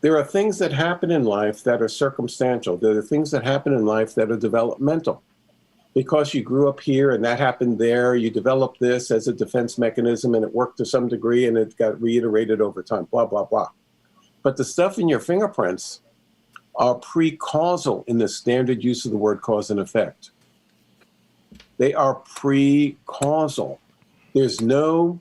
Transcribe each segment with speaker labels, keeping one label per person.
Speaker 1: There are things that happen in life that are circumstantial. There are things that happen in life that are developmental. Because you grew up here and that happened there, you developed this as a defense mechanism and it worked to some degree and it got reiterated over time, blah, blah, blah. But the stuff in your fingerprints are pre-causal in the standard use of the word cause and effect. They are pre-causal. There's no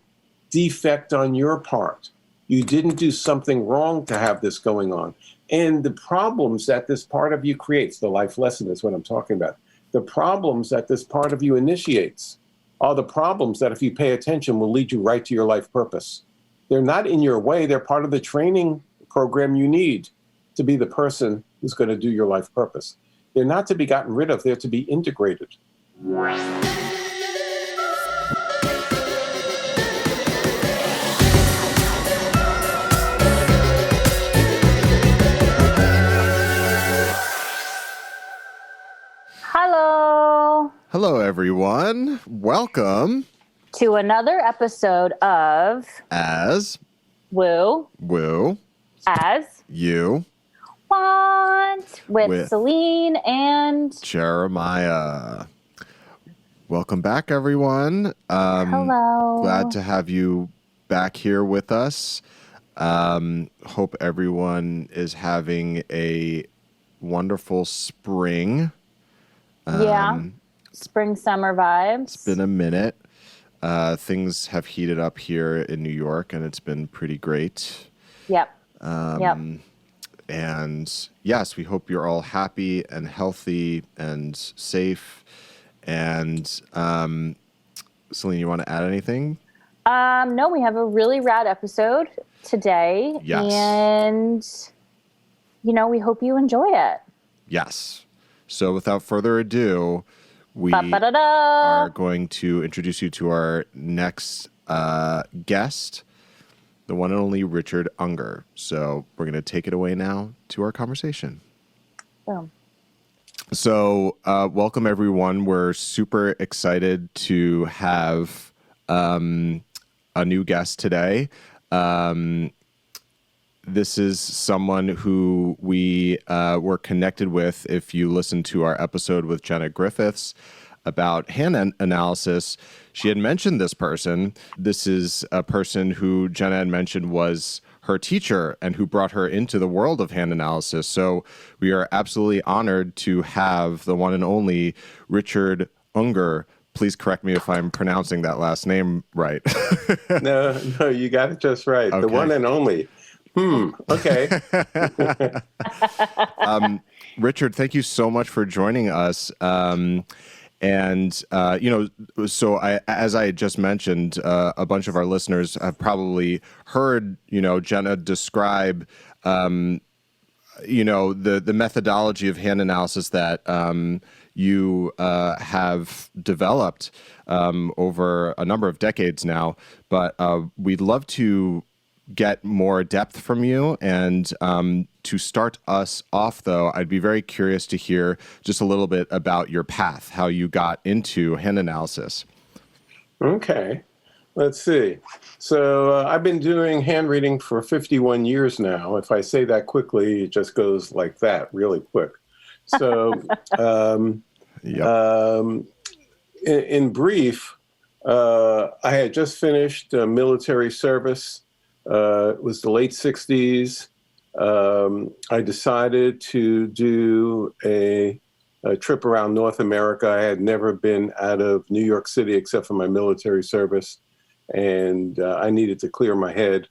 Speaker 1: defect on your part. You didn't do something wrong to have this going on. And the problems that this part of you creates, the life lesson is what I'm talking about. The problems that this part of you initiates are the problems that if you pay attention will lead you right to your life purpose. They're not in your way. They're part of the training program you need to be the person who's going to do your life purpose. They're not to be gotten rid of. They're to be integrated.
Speaker 2: Hello, everyone. Welcome
Speaker 3: to another episode of
Speaker 2: As
Speaker 3: Woo
Speaker 2: As You
Speaker 3: Want with Celine and
Speaker 2: Jeremiah. Welcome back, everyone.
Speaker 3: Hello.
Speaker 2: Glad to have you back here with us. Hope everyone is having a wonderful spring.
Speaker 3: Spring, summer vibes.
Speaker 2: It's been a minute. Things have heated up here in New York, and it's been pretty great.
Speaker 3: Yep.
Speaker 2: And yes, we hope you're all happy and healthy and safe. And Celine, you want to add anything?
Speaker 3: No, we have a really rad episode today.
Speaker 2: Yes.
Speaker 3: And, we hope you enjoy it.
Speaker 2: Yes. So without further ado, we are going to introduce you to our next guest, the one and only Richard Unger. So we're going to take it away now to our conversation.
Speaker 3: Boom.
Speaker 2: So welcome, everyone. We're super excited to have a new guest today. This is someone who we were connected with. If you listened to our episode with Jenna Griffiths about hand analysis, she had mentioned this person. This is a person who Jenna had mentioned was her teacher and who brought her into the world of hand analysis. So we are absolutely honored to have the one and only Richard Unger. Please correct me if I'm pronouncing that last name right.
Speaker 1: No, you got it just right. Okay. The one and only. Okay.
Speaker 2: Richard, thank you so much for joining us. As I just mentioned, a bunch of our listeners have probably heard, Jenna describe, the methodology of hand analysis that you have developed over a number of decades now. But we'd love to get more depth from you. And to start us off, though, I'd be very curious to hear just a little bit about your path, how you got into hand analysis.
Speaker 1: Okay. Let's see. So I've been doing hand reading for 51 years now. If I say that quickly, it just goes like that, really quick. So in brief, I had just finished military service. It was the late 60s. I decided to do a trip around North America. I had never been out of New York City except for my military service, and I needed to clear my head.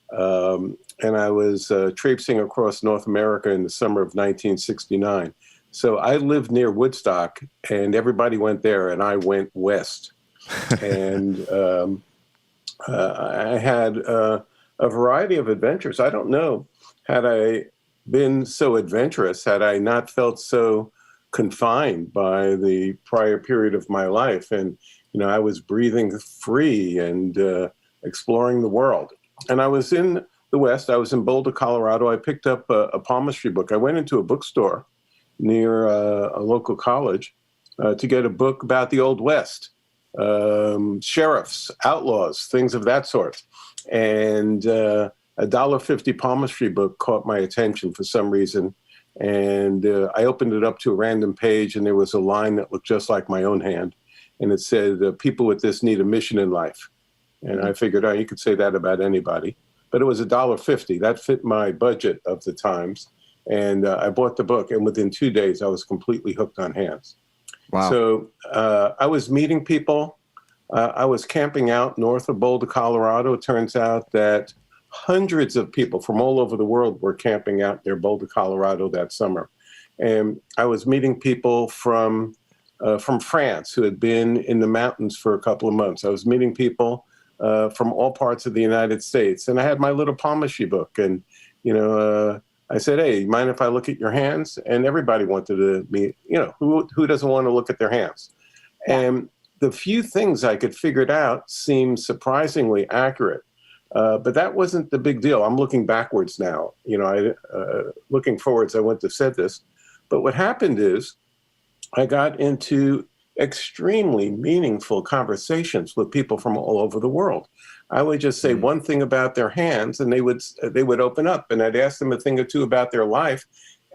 Speaker 1: And I was traipsing across North America in the summer of 1969. So I lived near Woodstock, and everybody went there, and I went west. And I had a variety of adventures. I don't know, had I been so adventurous, had I not felt so confined by the prior period of my life. And, I was breathing free and exploring the world. And I was in the West. I was in Boulder, Colorado. I picked up a palmistry book. I went into a bookstore near a local college to get a book about the Old West, sheriffs, outlaws, things of that sort. And a $1.50 palmistry book caught my attention for some reason. And I opened it up to a random page, and there was a line that looked just like my own hand. And it said, people with this need a mission in life. And I figured, you could say that about anybody. But it was $1.50. That fit my budget of the times. And I bought the book. And within 2 days, I was completely hooked on hands.
Speaker 2: Wow.
Speaker 1: So I was meeting people. I was camping out north of Boulder, Colorado. It turns out that hundreds of people from all over the world were camping out near Boulder, Colorado that summer. And I was meeting people from France who had been in the mountains for a couple of months. I was meeting people from all parts of the United States. And I had my little palmistry book. And, I said, hey, mind if I look at your hands? And everybody wanted to meet, who doesn't want to look at their hands? And the few things I could figure it out seemed surprisingly accurate. But that wasn't the big deal. I'm looking backwards now. Looking forwards, I wouldn't have said this. But what happened is I got into extremely meaningful conversations with people from all over the world. I would just say one thing about their hands, and they would open up, and I'd ask them a thing or two about their life,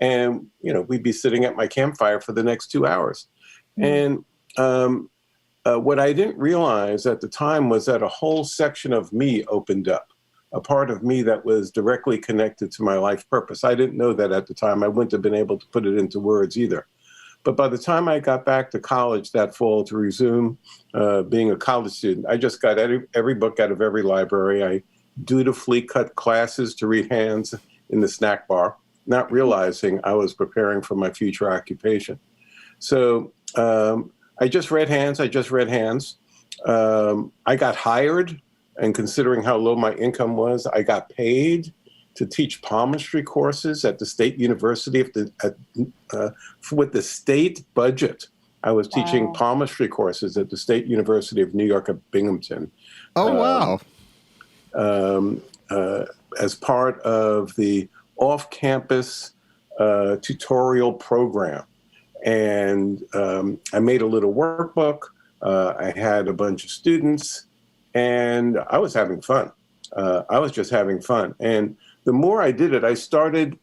Speaker 1: and we'd be sitting at my campfire for the next 2 hours. And what I didn't realize at the time was that a whole section of me opened up, a part of me that was directly connected to my life purpose. I didn't know that at the time. I wouldn't have been able to put it into words either. But by the time I got back to college that fall to resume being a college student, I just got every book out of every library. I dutifully cut classes to read hands in the snack bar, not realizing I was preparing for my future occupation. So I just read hands. I got hired, and considering how low my income was, I got paid to teach palmistry courses at the State University with the state budget. I was teaching palmistry courses at the State University of New York at Binghamton.
Speaker 2: Oh,
Speaker 1: wow. As part of the off-campus tutorial program. And I made a little workbook. I had a bunch of students, and I was having fun. I was just having fun. And the more I did it, I started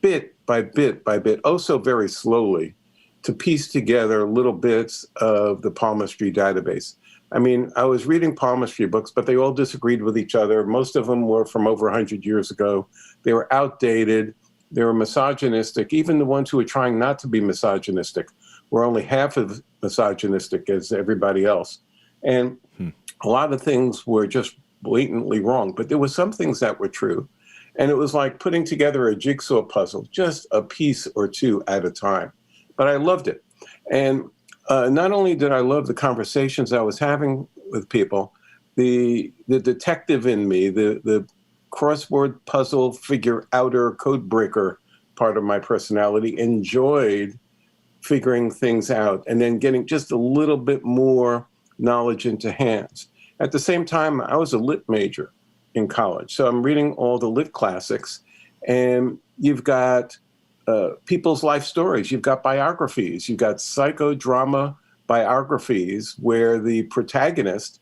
Speaker 1: bit by bit, oh so very slowly, to piece together little bits of the palmistry database. I mean, I was reading palmistry books, but they all disagreed with each other. Most of them were from over 100 years ago. They were outdated. They were misogynistic. Even the ones who were trying not to be misogynistic were only half as misogynistic as everybody else. And a lot of things were just blatantly wrong, but there were some things that were true. And it was like putting together a jigsaw puzzle, just a piece or two at a time. But I loved it. And not only did I love the conversations I was having with people, the detective in me, the crossword puzzle figure outer code breaker part of my personality enjoyed figuring things out and then getting just a little bit more knowledge into hands. At the same time, I was a lit major in college. So I'm reading all the lit classics, and you've got people's life stories. You've got biographies. You've got psychodrama biographies where the protagonist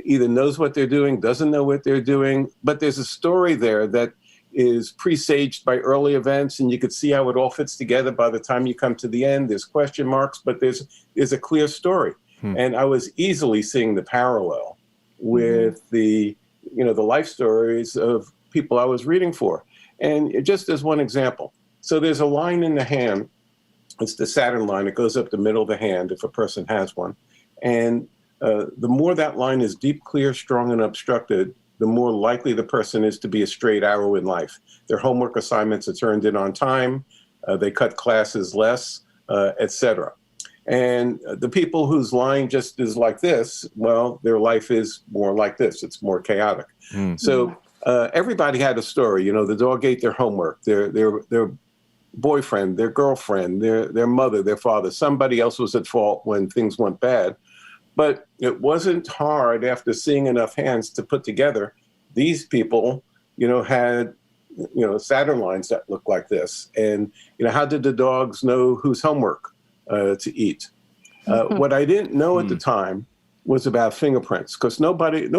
Speaker 1: either knows what they're doing, doesn't know what they're doing, but there's a story there that is presaged by early events, and you could see how it all fits together by the time you come to the end. There's question marks, but there's a clear story. And I was easily seeing the parallel with the life stories of people I was reading for. And just as one example, so there's a line in the hand. It's the Saturn line. It goes up the middle of the hand if a person has one. And the more that line is deep, clear, strong, and obstructed, the more likely the person is to be a straight arrow in life. Their homework assignments are turned in on time. They cut classes less, etc. And the people whose line just is like this, well, their life is more like this. It's more chaotic. So everybody had a story. The dog ate their homework, their boyfriend, their girlfriend, their mother, their father. Somebody else was at fault when things went bad. But it wasn't hard after seeing enough hands to put together these people, had, Saturn lines that look like this. And, how did the dogs know whose homework to eat? What I didn't know at the time was about fingerprints, because no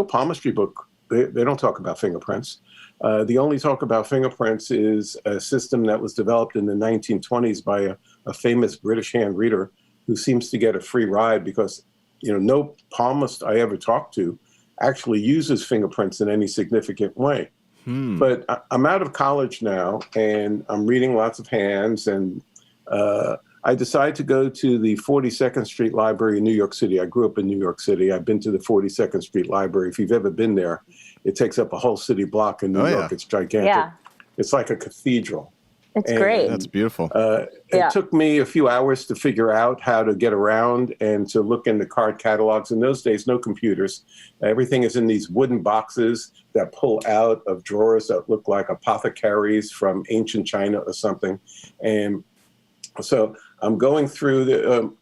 Speaker 1: palmistry book, they don't talk about fingerprints. The only talk about fingerprints is a system that was developed in the 1920s by a famous British hand reader who seems to get a free ride because, no palmist I ever talked to actually uses fingerprints in any significant way. But I'm out of college now, and I'm reading lots of hands, and I decided to go to the 42nd Street Library in New York City. I grew up in New York City. I've been to the 42nd Street Library. If you've ever been there, it takes up a whole city block in New York. It's gigantic.
Speaker 3: Yeah.
Speaker 1: It's like a cathedral.
Speaker 3: It's great.
Speaker 2: That's beautiful.
Speaker 1: It took me a few hours to figure out how to get around and to look in the card catalogs. In those days, no computers. Everything is in these wooden boxes that pull out of drawers that look like apothecaries from ancient China or something. And so I'm going through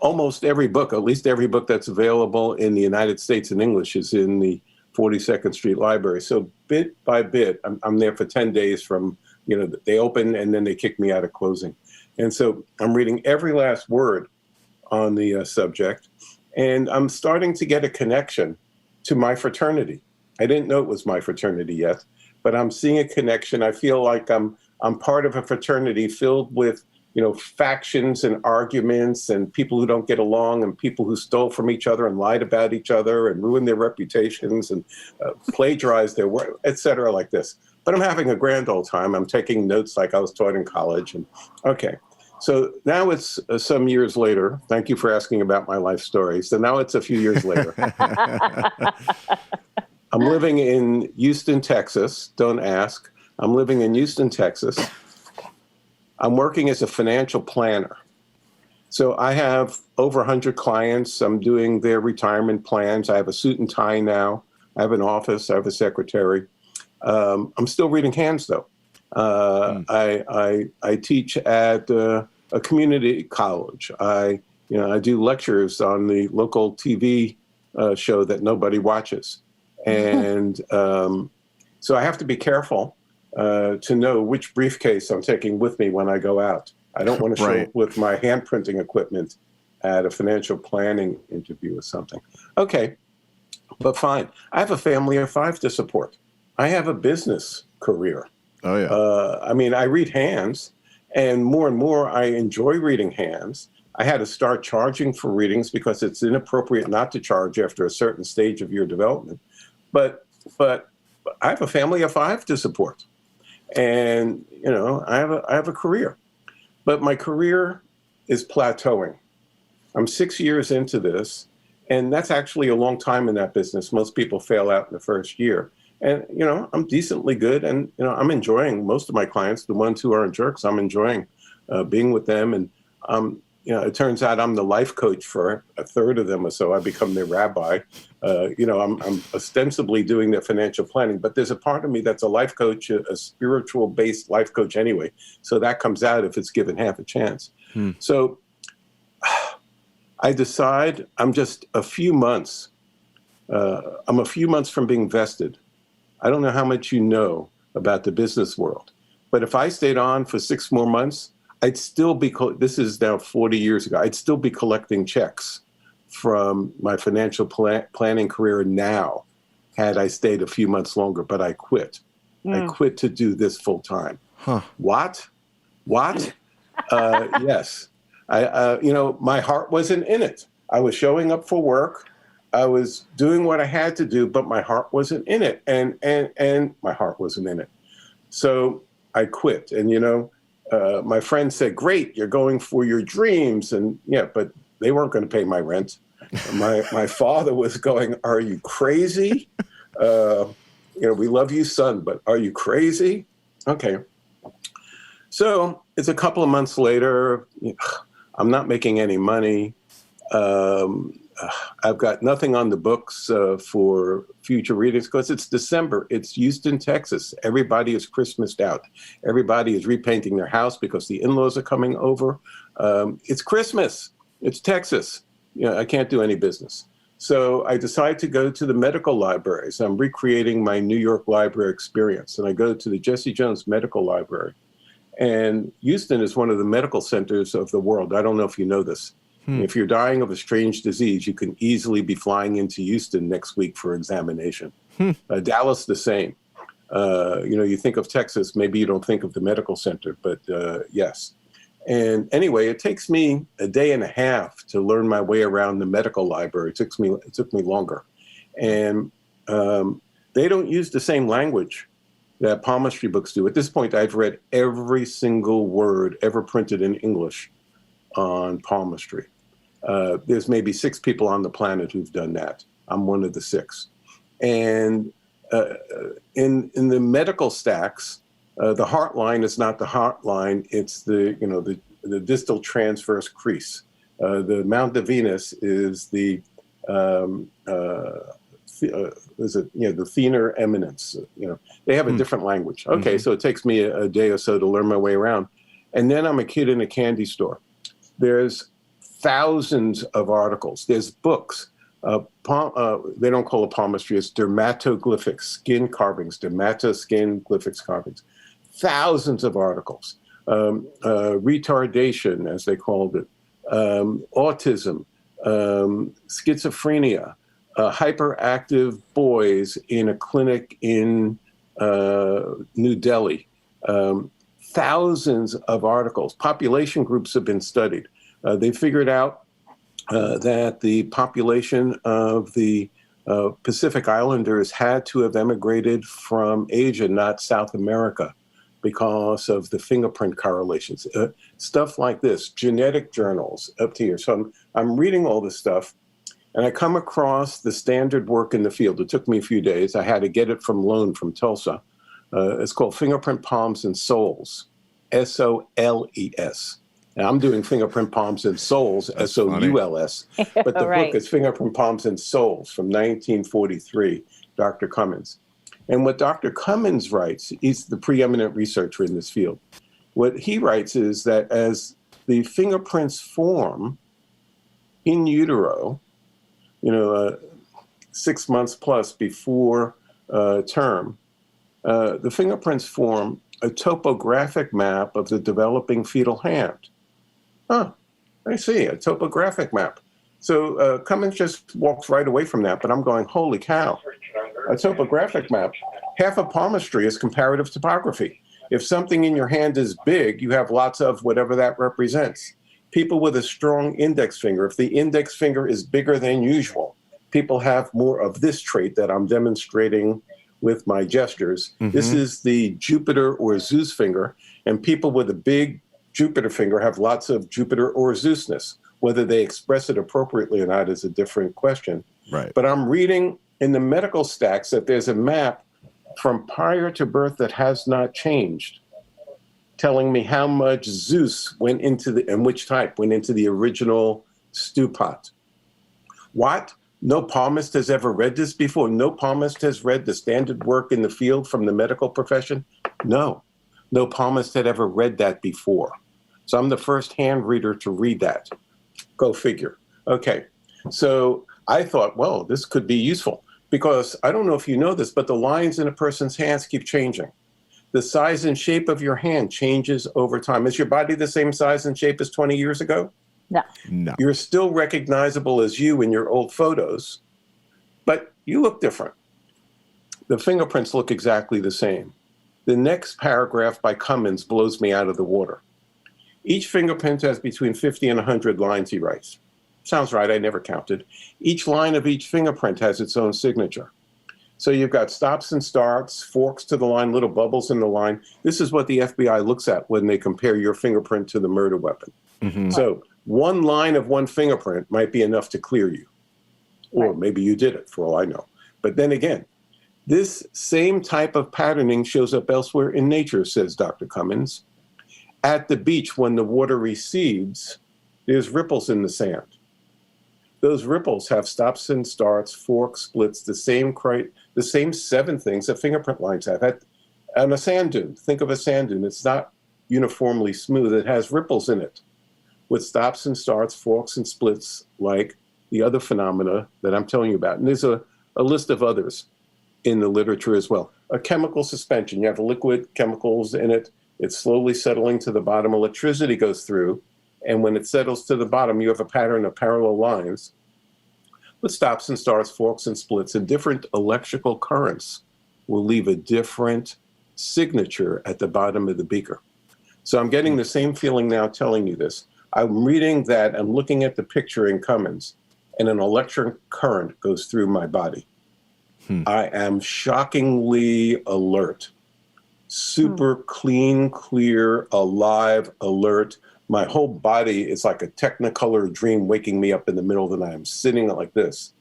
Speaker 1: almost every book, at least every book that's available in the United States in English is in the 42nd Street Library. So bit by bit, I'm there for 10 days from, they open and then they kick me out at closing. And so I'm reading every last word on the subject, and I'm starting to get a connection to my fraternity. I didn't know it was my fraternity yet, but I'm seeing a connection. I feel like I'm part of a fraternity filled with factions and arguments and people who don't get along and people who stole from each other and lied about each other and ruined their reputations and plagiarized their work, et cetera, like this. But I'm having a grand old time. I'm taking notes like I was taught in college. And okay, so now it's some years later. Thank you for asking about my life story. So now it's a few years later. I'm living in Houston, Texas. Don't ask. I'm living in Houston, Texas. I'm working as a financial planner. So I have over 100 clients. I'm doing their retirement plans. I have a suit and tie now. I have an office. I have a secretary. I'm still reading hands, though. I teach at a community college. I do lectures on the local TV show that nobody watches. And so I have to be careful to know which briefcase I'm taking with me when I go out. I don't want to show up with my hand printing equipment at a financial planning interview or something. Okay, but fine. I have a family of 5 to support. I have a business career.
Speaker 2: Oh, yeah.
Speaker 1: I read hands, and more I enjoy reading hands. I had to start charging for readings because it's inappropriate not to charge after a certain stage of your development. But I have a family of 5 to support. And, I have a career. But my career is plateauing. I'm 6 years into this, and that's actually a long time in that business. Most people fail out in the first year. And, I'm decently good, and, I'm enjoying most of my clients, the ones who aren't jerks. I'm enjoying being with them. And, it turns out I'm the life coach for a third of them or so. I become their rabbi. I'm ostensibly doing their financial planning, but there's a part of me that's a life coach, a spiritual-based life coach anyway. So that comes out if it's given half a chance. So I decide I'm just a few months. I'm a few months from being vested. I don't know how much you know about the business world, but if I stayed on for 6 more months, I'd still be, this is now 40 years ago, I'd still be collecting checks from my financial planning career now, had I stayed a few months longer, but I quit. I quit to do this full time. What? Yes. My heart wasn't in it. I was showing up for work. I was doing what I had to do, but my heart wasn't in it. And my heart wasn't in it. So I quit. And, my friend said, great, you're going for your dreams. And but they weren't going to pay my rent. My father was going, are you crazy? We love you, son, but are you crazy? Okay. So it's a couple of months later. I'm not making any money. I've got nothing on the books for future readings because it's December. It's Houston, Texas. Everybody is Christmased out. Everybody is repainting their house because the in-laws are coming over. It's Christmas. It's Texas. I can't do any business. So I decide to go to the medical libraries. I'm recreating my New York library experience. And I go to the Jesse Jones Medical Library. And Houston is one of the medical centers of the world. I don't know if you know this. If you're dying of a strange disease, you can easily be flying into Houston next week for examination. Dallas, the same. You think of Texas, maybe you don't think of the medical center, but yes. And anyway, it takes me a day and a half to learn my way around the medical library. It took me longer. And they don't use the same language that palmistry books do. At this point, I've read every single word ever printed in English on palmistry. There's maybe 6 people on the planet who've done that. I'm one of the 6. And in the medical stacks, the heart line is not the heart line; it's the distal transverse crease. The Mount of Venus is the thenar eminence. They have a different language. Okay, so it takes me a day or so to learn my way around, and then I'm a kid in a candy store. There's thousands of articles. There's books. They don't call it palmistry. It's dermatoglyphics, skin carvings, dermatoskin glyphics carvings. Thousands of articles. Retardation, as they called it. Autism. Schizophrenia. Hyperactive boys in a clinic in New Delhi. Thousands of articles. Population groups have been studied. They figured out that the population of the Pacific Islanders had to have emigrated from Asia, not South America, because of the fingerprint correlations. Stuff like this, genetic journals up to here. So I'm reading all this stuff, and I come across the standard work in the field. It took me a few days. I had to get it from loan from Tulsa. It's called Fingerprint Palms and Soles, SOLES. Now, I'm doing Fingerprint Palms and Souls, SOULS, but the book is Fingerprint Palms and Souls from 1943, Dr. Cummins. And what Dr. Cummins writes, he's the preeminent researcher in this field. What he writes is that as the fingerprints form in utero, 6 months plus before term, the fingerprints form a topographic map of the developing fetal hand. Huh, I see, a topographic map. So Cummins just walks right away from that, but I'm going, holy cow, a topographic map. Half of palmistry is comparative topography. If something in your hand is big, you have lots of whatever that represents. People with a strong index finger, if the index finger is bigger than usual, people have more of this trait that I'm demonstrating with my gestures. Mm-hmm. This is the Jupiter or Zeus finger, and people with a big Jupiter finger have lots of Jupiter or Zeusness. Whether they express it appropriately or not is a different question.
Speaker 2: Right.
Speaker 1: But I'm reading in the medical stacks that there's a map from prior to birth that has not changed, telling me how much Zeus went into and which type went into the original stew pot. What? No palmist has ever read this before? No palmist has read the standard work in the field from the medical profession? No. No palmist had ever read that before. So I'm the first hand reader to read that. Go figure. Okay. So I thought, well, this could be useful because I don't know if you know this, but the lines in a person's hands keep changing. The size and shape of your hand changes over time. Is your body the same size and shape as 20 years ago?
Speaker 2: No.
Speaker 1: You're still recognizable as you in your old photos, but you look different. The fingerprints look exactly the same. The next paragraph by Cummins blows me out of the water. Each fingerprint has between 50 and 100 lines, he writes. Sounds right, I never counted. Each line of each fingerprint has its own signature. So you've got stops and starts, forks to the line, little bubbles in the line. This is what the FBI looks at when they compare your fingerprint to the murder weapon. Mm-hmm. So one line of one fingerprint might be enough to clear you. Or maybe you did it, for all I know. But then again, this same type of patterning shows up elsewhere in nature, says Dr. Cummins. At the beach, when the water recedes, there's ripples in the sand. Those ripples have stops and starts, forks, splits, the same 7 things that fingerprint lines have. On a sand dune, think of a sand dune. It's not uniformly smooth. It has ripples in it with stops and starts, forks and splits, like the other phenomena that I'm telling you about. And there's a list of others in the literature as well. A chemical suspension. You have liquid chemicals in it. It's slowly settling to the bottom. Electricity goes through. And when it settles to the bottom, you have a pattern of parallel lines with stops and starts, forks and splits, and different electrical currents will leave a different signature at the bottom of the beaker. So I'm getting the same feeling now telling you this. I'm reading that, I'm looking at the picture in Cummins, and an electric current goes through my body. I am shockingly alert, super clean, clear, alive, alert. My whole body is like a technicolor dream waking me up in the middle of the night. I'm sitting like this.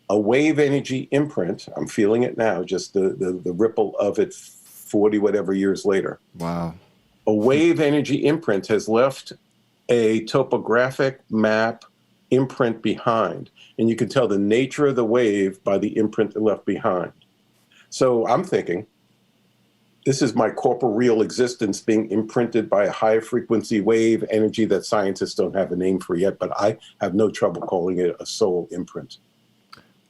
Speaker 1: A wave energy imprint, I'm feeling it now, just the ripple of it 40 whatever years later.
Speaker 2: Wow.
Speaker 1: A wave energy imprint has left a topographic map imprint behind. And you can tell the nature of the wave by the imprint it left behind. So I'm thinking, this is my corporeal existence being imprinted by a high frequency wave energy that scientists don't have a name for yet, but I have no trouble calling it a soul imprint.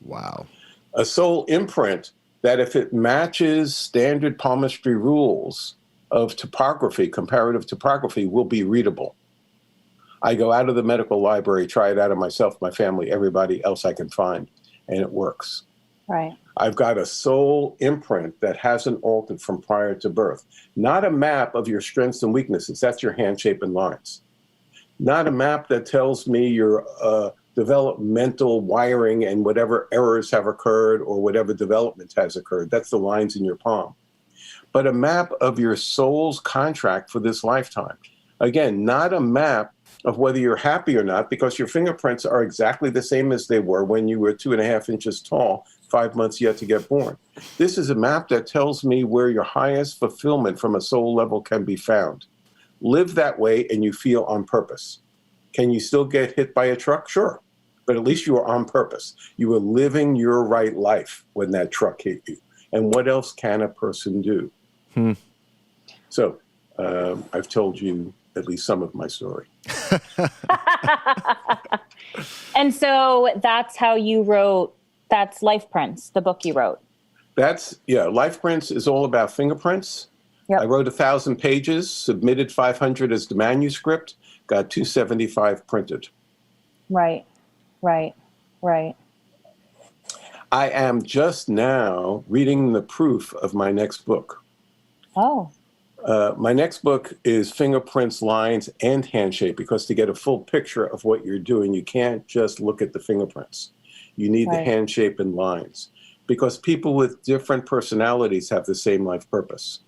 Speaker 2: Wow.
Speaker 1: A soul imprint that, if it matches standard palmistry rules of topography, comparative topography, will be readable. I go out of the medical library, try it out on myself, my family, everybody else I can find, and it works.
Speaker 3: Right.
Speaker 1: I've got a soul imprint that hasn't altered from prior to birth. Not a map of your strengths and weaknesses. That's your hand shape and lines. Not a map that tells me your developmental wiring and whatever errors have occurred or whatever development has occurred. That's the lines in your palm. But a map of your soul's contract for this lifetime. Again, not a map of whether you're happy or not, because your fingerprints are exactly the same as they were when you were 2.5 inches tall, 5 months yet to get born. This is a map that tells me where your highest fulfillment from a soul level can be found. Live that way and you feel on purpose. Can you still get hit by a truck? Sure. But at least you are on purpose. You were living your right life when that truck hit you. And what else can a person do? So I've told you at least some of my story.
Speaker 3: And so that's how you wrote, that's LifePrints, the book you wrote.
Speaker 1: LifePrints is all about fingerprints.
Speaker 3: Yep.
Speaker 1: I wrote 1,000 pages, submitted 500 as the manuscript, got 275 printed.
Speaker 3: Right.
Speaker 1: I am just now reading the proof of my next book.
Speaker 3: Oh.
Speaker 1: My next book is Fingerprints, Lines, and Handshape, because to get a full picture of what you're doing, you can't just look at the fingerprints. You need the handshape and lines, because people with different personalities have the same life purpose.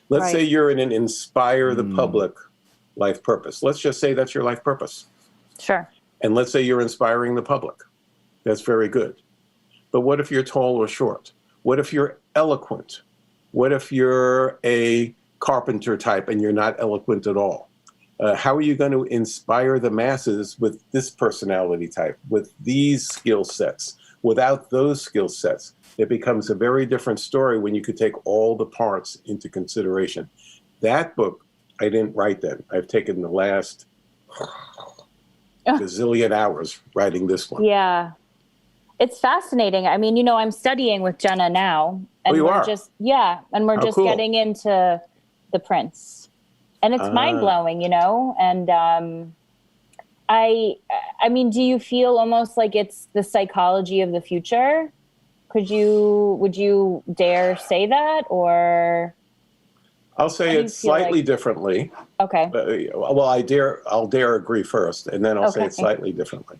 Speaker 1: Let's say you're in an inspire the public life purpose. Let's just say that's your life purpose.
Speaker 3: Sure.
Speaker 1: And let's say you're inspiring the public. That's very good. But what if you're tall or short? What if you're eloquent? What if you're a carpenter type and you're not eloquent at all? How are you going to inspire the masses with this personality type, with these skill sets? Without those skill sets, it becomes a very different story when you could take all the parts into consideration. That book, I didn't write then. I've taken the last gazillion hours writing this one.
Speaker 3: Yeah. It's fascinating. I mean, I'm studying with Jenna now. And
Speaker 1: you
Speaker 3: we're
Speaker 1: are?
Speaker 3: And we're just
Speaker 1: cool.
Speaker 3: getting into the prints. And it's mind-blowing, And I mean, do you feel almost like it's the psychology of the future? Would you dare say that, or?
Speaker 1: I'll say it slightly differently.
Speaker 3: Okay.
Speaker 1: Well, I'll dare agree first, and then I'll say it slightly differently.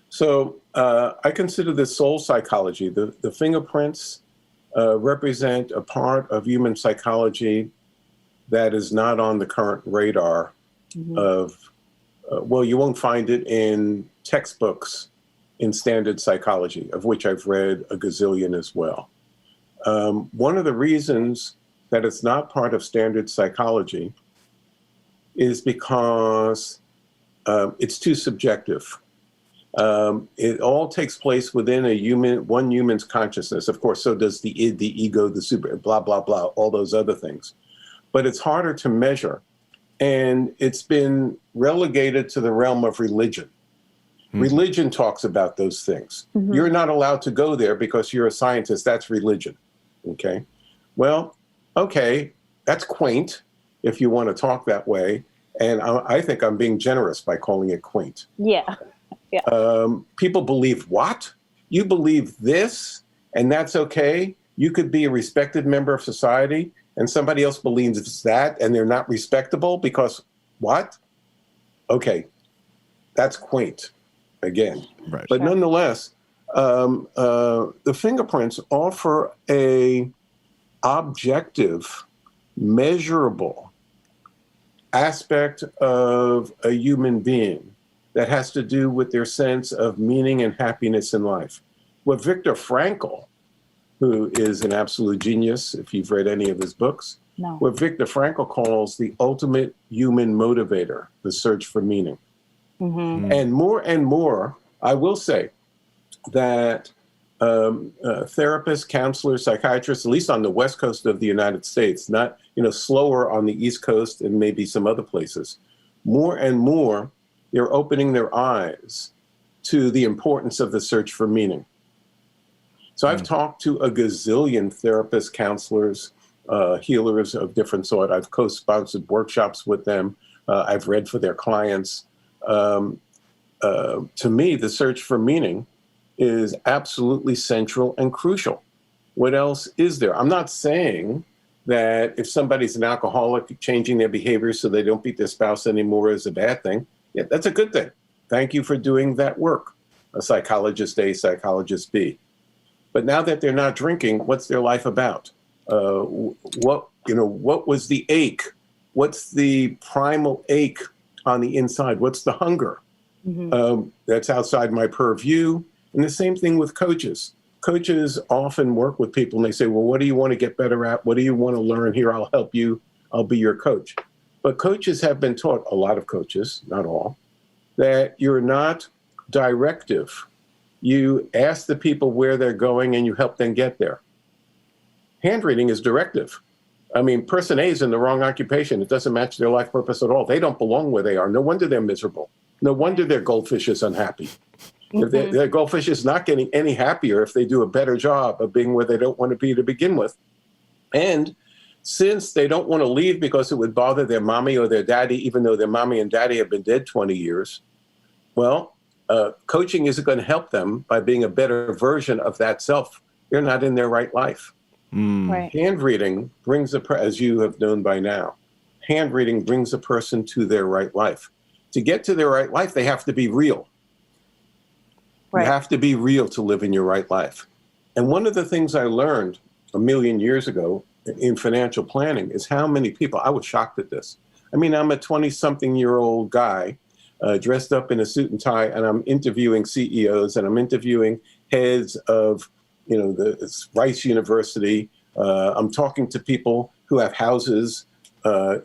Speaker 1: So I consider this soul psychology. The fingerprints represent a part of human psychology that is not on the current radar of, you won't find it in textbooks in standard psychology, of which I've read a gazillion as well. One of the reasons that it's not part of standard psychology is because it's too subjective. It all takes place within one human's consciousness. Of course, so does the id, the ego, the super, blah, blah, blah, all those other things. But it's harder to measure. And it's been relegated to the realm of religion. Religion talks about those things. You're not allowed to go there because you're a scientist. That's religion. Okay. Well, okay, that's quaint if you want to talk that way. And I think I'm being generous by calling it quaint.
Speaker 3: Yeah.
Speaker 1: People believe what? You believe this? And that's okay. You could be a respected member of society and somebody else believes it's that and they're not respectable because what? Okay, that's quaint again.
Speaker 2: Right.
Speaker 1: But nonetheless, the fingerprints offer a objective, measurable aspect of a human being that has to do with their sense of meaning and happiness in life. What Viktor Frankl, who is an absolute genius, if you've read any of his books, what Viktor Frankl calls the ultimate human motivator, the search for meaning. And more, I will say that therapists, counselors, psychiatrists, at least on the West Coast of the United States, not, slower on the East Coast and maybe some other places, more and more, they're opening their eyes to the importance of the search for meaning. So I've talked to a gazillion therapists, counselors, healers of different sort. I've co-sponsored workshops with them. I've read for their clients. To me, the search for meaning is absolutely central and crucial. What else is there? I'm not saying that if somebody's an alcoholic, changing their behavior so they don't beat their spouse anymore is a bad thing. Yeah, that's a good thing. Thank you for doing that work. A psychologist A, psychologist B. But now that they're not drinking, what's their life about? What was the ache? What's the primal ache on the inside? What's the hunger? That's outside my purview. And the same thing with coaches. Coaches often work with people and they say, well, what do you want to get better at? What do you want to learn? Here, I'll help you. I'll be your coach. But coaches have been taught, a lot of coaches, not all, that you're not directive. You ask the people where they're going and you help them get there. Hand reading is directive. I mean, person A is in the wrong occupation. It doesn't match their life purpose at all. They don't belong where they are. No wonder they're miserable. No wonder their goldfish is unhappy. If their goldfish is not getting any happier if they do a better job of being where they don't want to be to begin with. And since they don't want to leave because it would bother their mommy or their daddy, even though their mommy and daddy have been dead 20 years, well, coaching isn't going to help them by being a better version of that self. They're not in their right life.
Speaker 3: Right.
Speaker 1: Hand reading brings, as you have known by now, hand reading brings a person to their right life. To get to their right life, they have to be real. Right. You have to be real to live in your right life. And one of the things I learned a million years ago in financial planning is how many people, I was shocked at this. I mean, I'm a 20-something-year-old guy dressed up in a suit and tie, and I'm interviewing CEOs and I'm interviewing heads of, the Rice University. I'm talking to people who have houses, they're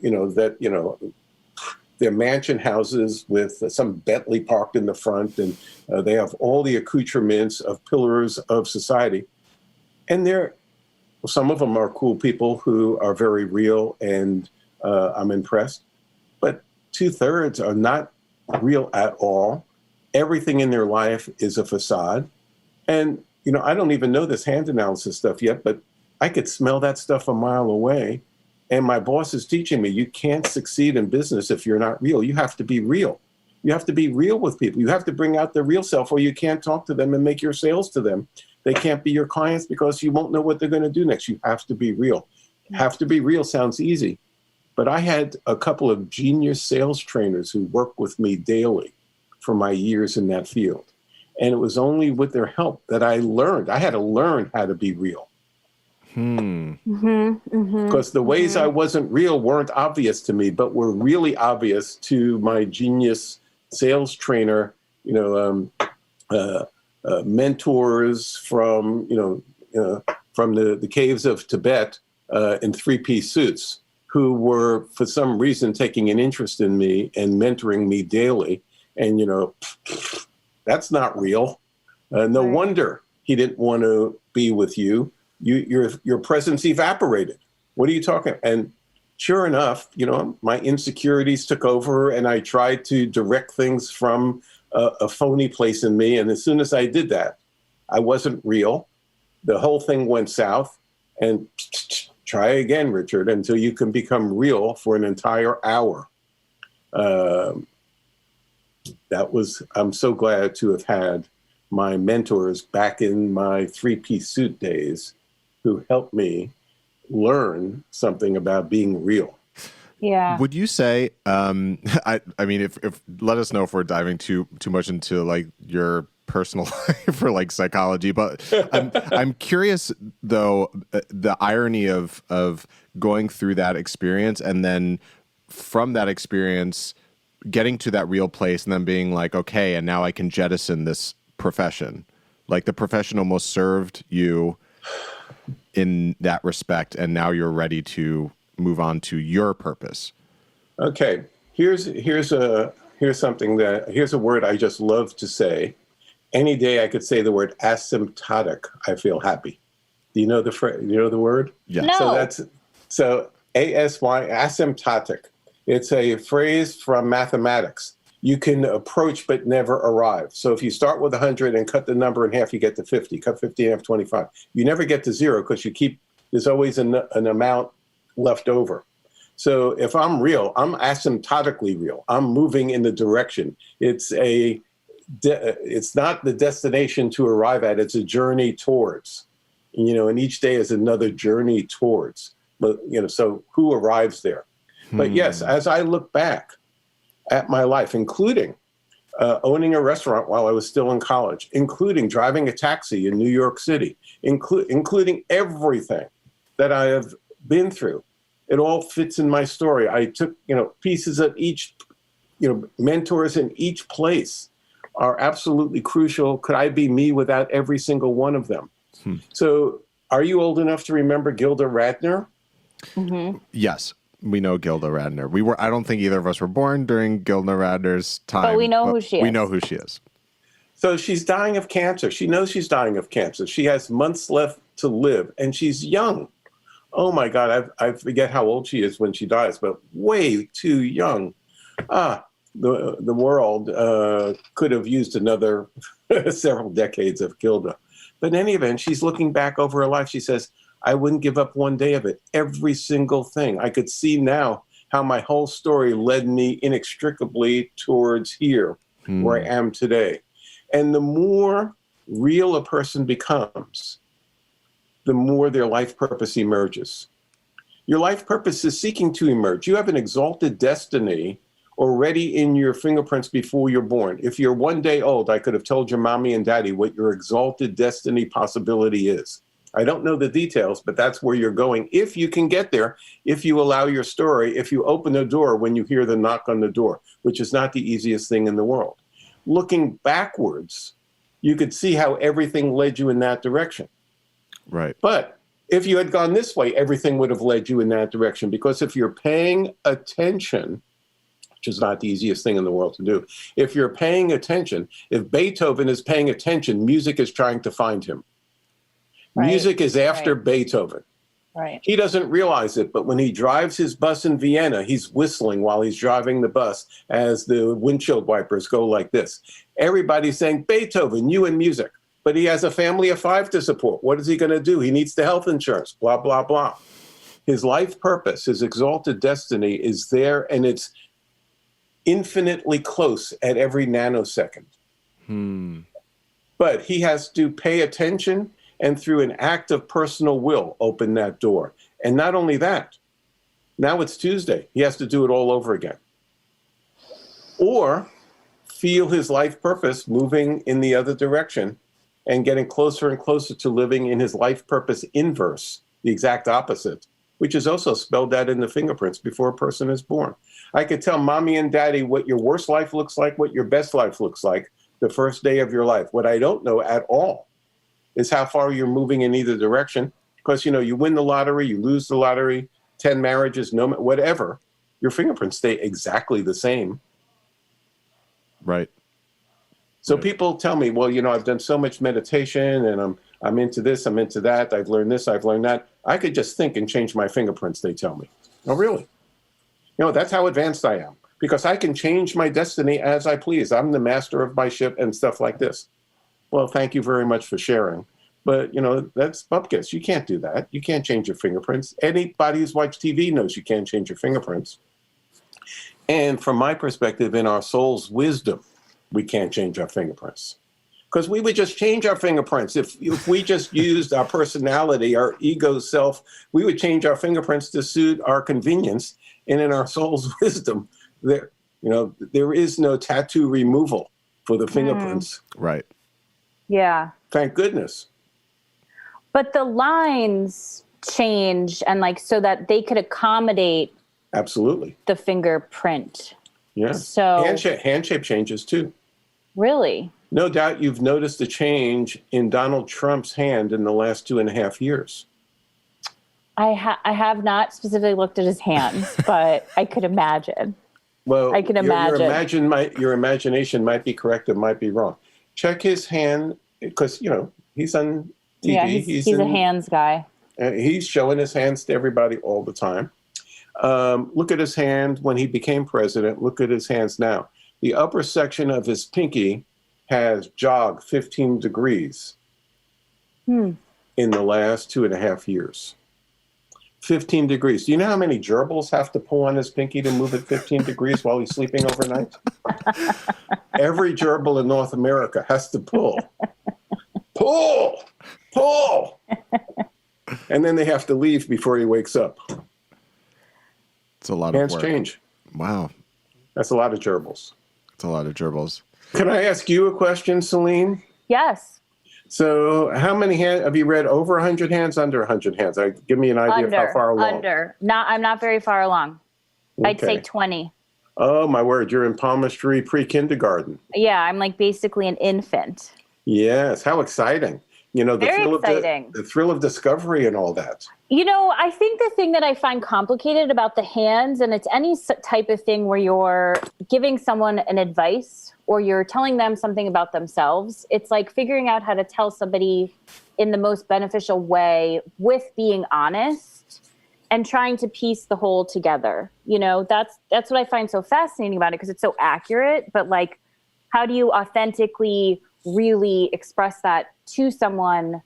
Speaker 1: mansion houses with some Bentley parked in the front, and they have all the accoutrements of pillars of society. And some of them are cool people who are very real, and I'm impressed. But 2/3 are not real at all. Everything in their life is a facade. And, I don't even know this hand analysis stuff yet, but I could smell that stuff a mile away. And my boss is teaching me, you can't succeed in business if you're not real. You have to be real. You have to be real with people. You have to bring out their real self, or you can't talk to them and make your sales to them. They can't be your clients because you won't know what they're going to do next. You have to be real. Have to be real sounds easy. But I had a couple of genius sales trainers who worked with me daily for my years in that field. And it was only with their help that I had to learn how to be real. Because the ways I wasn't real weren't obvious to me, but were really obvious to my genius sales trainer, mentors from the caves of Tibet in three-piece suits, who were for some reason taking an interest in me and mentoring me daily. And that's not real. No wonder he didn't want to be with you. Your presence evaporated. What are you talking? And sure enough, my insecurities took over, and I tried to direct things from a phony place in me. And as soon as I did that, I wasn't real. The whole thing went south. And try again, Richard, until you can become real for an entire hour. I'm so glad to have had my mentors back in my three-piece suit days who helped me learn something about being real.
Speaker 3: Yeah.
Speaker 2: Would you say, I mean, if let us know if we're diving too much into like your personal life or like psychology, but I'm curious though, the irony of going through that experience and then from that experience getting to that real place and then being like, okay, and now I can jettison this profession. Like the profession almost served you in that respect, and now you're ready to move on to your purpose.
Speaker 1: Okay, here's a word I just love to say. Any day I could say the word asymptotic, I feel happy. Do you know the word?
Speaker 2: Yeah.
Speaker 3: No.
Speaker 1: So ASY, asymptotic. It's a phrase from mathematics. You can approach but never arrive. So if you start with 100 and cut the number in half, you get to 50. Cut 50 in half, 25. You never get to zero because there's always an amount left over. So if I'm real, I'm asymptotically real. I'm moving in the direction. It's not the destination to arrive at. It's a journey towards, and each day is another journey towards, but, so who arrives there? But yes, as I look back at my life, including owning a restaurant while I was still in college, including driving a taxi in New York City, including everything that I have been through, it all fits in my story. I took, pieces of each, mentors in each place are absolutely crucial. Could I be me without every single one of them? So are you old enough to remember Gilda Ratner?
Speaker 3: Mm-hmm.
Speaker 2: Yes. We know Gilda Ratner. I don't think either of us were born during Gilda Ratner's time.
Speaker 3: But we know who she is.
Speaker 2: We know who she is.
Speaker 1: So she's dying of cancer. She knows she's dying of cancer. She has months left to live, and she's young. Oh my God, I forget how old she is when she dies, but way too young. The world could have used another several decades of Gilda. But in any event, she's looking back over her life. She says, I wouldn't give up one day of it. Every single thing. I could see now how my whole story led me inextricably towards here, where I am today. And the more real a person becomes, the more their life purpose emerges. Your life purpose is seeking to emerge. You have an exalted destiny already in your fingerprints before you're born. If you're one day old, I could have told your mommy and daddy what your exalted destiny possibility is. I don't know the details, but that's where you're going. If you can get there, if you allow your story, if you open the door when you hear the knock on the door, which is not the easiest thing in the world. Looking backwards, you could see how everything led you in that direction.
Speaker 2: Right.
Speaker 1: But if you had gone this way, everything would have led you in that direction. Because if you're paying attention, which is not the easiest thing in the world to do, if you're paying attention, if Beethoven is paying attention, music is trying to find him. Right. Music is after Beethoven.
Speaker 3: Right.
Speaker 1: He doesn't realize it, but when he drives his bus in Vienna, he's whistling while he's driving the bus as the windshield wipers go like this. Everybody's saying, Beethoven, you and music. But he has a family of 5 to support. What is he going to do? He needs the health insurance, blah, blah, blah. His life purpose, his exalted destiny is there, and it's infinitely close at every nanosecond. But he has to pay attention and through an act of personal will, open that door. And not only that, now it's Tuesday. He has to do it all over again. Or feel his life purpose moving in the other direction and getting closer and closer to living in his life purpose inverse, the exact opposite, which is also spelled out in the fingerprints before a person is born. I could tell mommy and daddy what your worst life looks like, what your best life looks like the first day of your life. What I don't know at all is how far you're moving in either direction. Because, you win the lottery, you lose the lottery, 10 marriages, no, whatever, your fingerprints stay exactly the same.
Speaker 2: Right.
Speaker 1: So people tell me, well, I've done so much meditation and I'm into this, I'm into that. I've learned this, I've learned that. I could just think and change my fingerprints, they tell me. Oh, really? That's how advanced I am. Because I can change my destiny as I please. I'm the master of my ship and stuff like this. Well, thank you very much for sharing. But, that's bupkis. You can't do that. You can't change your fingerprints. Anybody who's watched TV knows you can't change your fingerprints. And from my perspective, in our soul's wisdom, we can't change our fingerprints. Because we would just change our fingerprints. If we just used our personality, our ego self, we would change our fingerprints to suit our convenience. And in our soul's wisdom, there is no tattoo removal for the fingerprints.
Speaker 2: Right.
Speaker 3: Yeah.
Speaker 1: Thank goodness.
Speaker 3: But the lines change, and like so that they could accommodate
Speaker 1: Absolutely
Speaker 3: the fingerprint.
Speaker 1: Yeah.
Speaker 3: So
Speaker 1: hand shape changes too.
Speaker 3: Really?
Speaker 1: No doubt you've noticed a change in Donald Trump's hand in the last 2.5 years.
Speaker 3: I have not specifically looked at his hands, but I could imagine.
Speaker 1: Well,
Speaker 3: I can imagine.
Speaker 1: Your imagination might be correct, it might be wrong. Check his hand, because he's on TV.
Speaker 3: Yeah, he's a hands guy.
Speaker 1: He's showing his hands to everybody all the time. Look at his hand when he became president. Look at his hands now. The upper section of his pinky has jogged 15 degrees in the last 2.5 years. 15 degrees. Do you know how many gerbils have to pull on his pinky to move it 15 degrees while he's sleeping overnight? Every gerbil in North America has to pull. Pull! And then they have to leave before he wakes up.
Speaker 2: It's a lot of work.
Speaker 1: Hands change.
Speaker 2: Wow.
Speaker 1: That's a lot of gerbils.
Speaker 2: It's a lot of gerbils.
Speaker 1: Can I ask you a question, Celine?
Speaker 3: Yes.
Speaker 1: So how many hands have you read? Over 100 hands, under 100 hands? Give me an idea of how far along.
Speaker 3: I'm not very far along.
Speaker 1: Okay.
Speaker 3: I'd say 20.
Speaker 1: Oh, my word. You're in palmistry pre-kindergarten.
Speaker 3: Yeah, I'm like basically an infant.
Speaker 1: Yes. How exciting.
Speaker 3: Very exciting.
Speaker 1: The thrill of discovery and all that.
Speaker 3: I think the thing that I find complicated about the hands, and it's any type of thing where you're giving someone an advice or you're telling them something about themselves, it's like figuring out how to tell somebody in the most beneficial way with being honest and trying to piece the whole together. That's what I find so fascinating about it, because it's so accurate, but like, how do you authentically really express that to someone,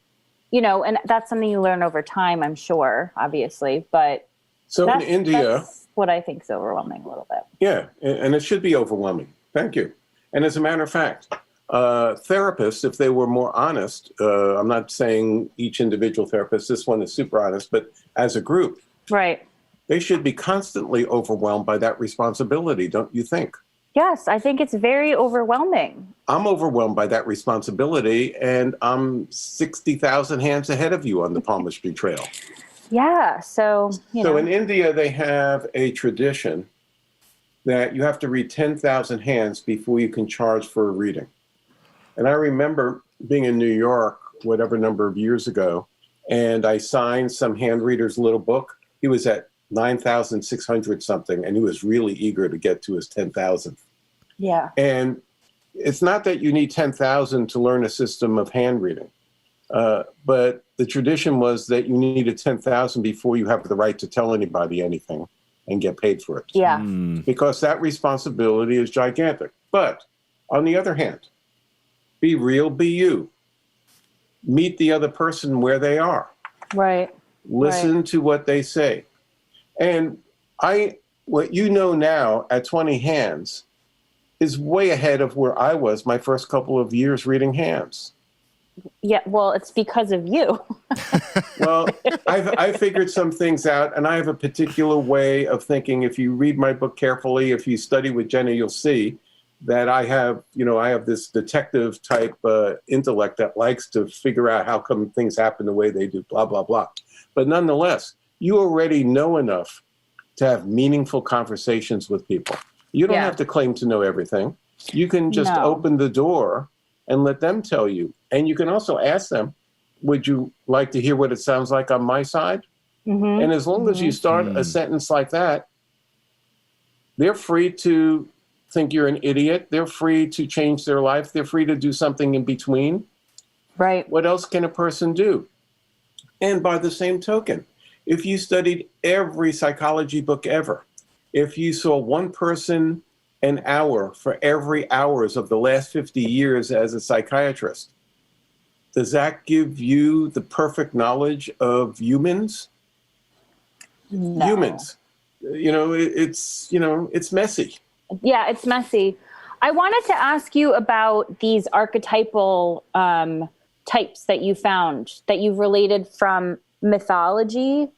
Speaker 3: and that's something you learn over time, I'm sure, obviously, but
Speaker 1: so in India,
Speaker 3: that's what I think is overwhelming a little bit.
Speaker 1: Yeah. And it should be overwhelming. Thank you. And as a matter of fact, therapists, if they were more honest, I'm not saying each individual therapist, this one is super honest, but as a group,
Speaker 3: right,
Speaker 1: they should be constantly overwhelmed by that responsibility, don't you think?
Speaker 3: Yes, I think it's very overwhelming.
Speaker 1: I'm overwhelmed by that responsibility, and I'm 60,000 hands ahead of you on the palmistry trail.
Speaker 3: Yeah, so
Speaker 1: in India, they have a tradition that you have to read 10,000 hands before you can charge for a reading. And I remember being in New York, whatever number of years ago, and I signed some hand reader's little book. He was at 9,600 something, and he was really eager to get to his 10,000.
Speaker 3: Yeah.
Speaker 1: And it's not that you need 10,000 to learn a system of hand reading, but the tradition was that you needed 10,000 before you have the right to tell anybody anything and get paid for it.
Speaker 3: Yeah.
Speaker 1: Because that responsibility is gigantic. But on the other hand, be real, be you. Meet the other person where they are.
Speaker 3: Right.
Speaker 1: Listen to what they say. And what you know now at 20 hands is way ahead of where I was my first couple of years reading hands.
Speaker 3: Yeah, well, it's because of you.
Speaker 1: Well, I figured some things out, and I have a particular way of thinking. If you read my book carefully, if you study with Jenna, you'll see that I have this detective type intellect that likes to figure out how come things happen the way they do, blah, blah, blah. But nonetheless, you already know enough to have meaningful conversations with people. You don't have to claim to know everything. You can just open the door and let them tell you. And you can also ask them, would you like to hear what it sounds like on my side? Mm-hmm. And as long as you start a sentence like that, they're free to think you're an idiot. They're free to change their life. They're free to do something in between.
Speaker 3: Right.
Speaker 1: What else can a person do? And by the same token, if you studied every psychology book ever, if you saw one person an hour for every hours of the last 50 years as a psychiatrist, does that give you the perfect knowledge of humans?
Speaker 3: No.
Speaker 1: Humans. It's messy.
Speaker 3: Yeah, it's messy. I wanted to ask you about these archetypal types that you found, that you've related from mythology.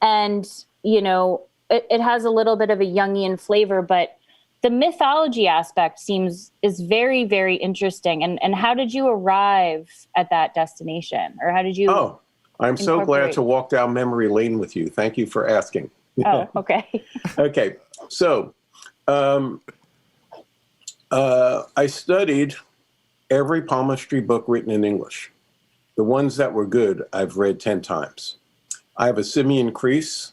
Speaker 3: And, you know, it has a little bit of a Jungian flavor, but the mythology aspect is very, very interesting. And how did you arrive at that destination? Or how did you...
Speaker 1: Oh, I'm so glad to walk down memory lane with you. Thank you for asking.
Speaker 3: Oh, okay.
Speaker 1: Okay. So I studied every palmistry book written in English. The ones that were good, I've read 10 times. I have a simian crease,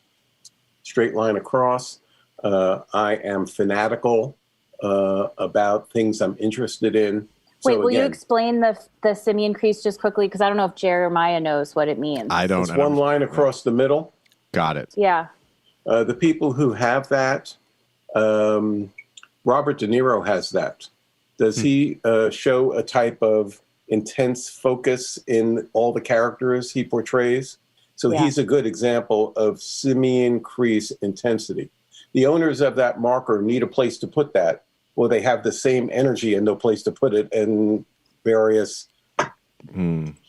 Speaker 1: straight line across. I am fanatical about things I'm interested in.
Speaker 3: Wait, will you explain the simian crease just quickly? Because I don't know if Jeremiah knows what it means.
Speaker 2: I don't.
Speaker 1: It's one line across the middle.
Speaker 2: Got it.
Speaker 3: Yeah.
Speaker 1: The people who have that, Robert De Niro has that. Does he show a type of intense focus in all the characters he portrays? So he's a good example of simian crease intensity. The owners of that marker need a place to put that, or they have the same energy and no place to put it, and various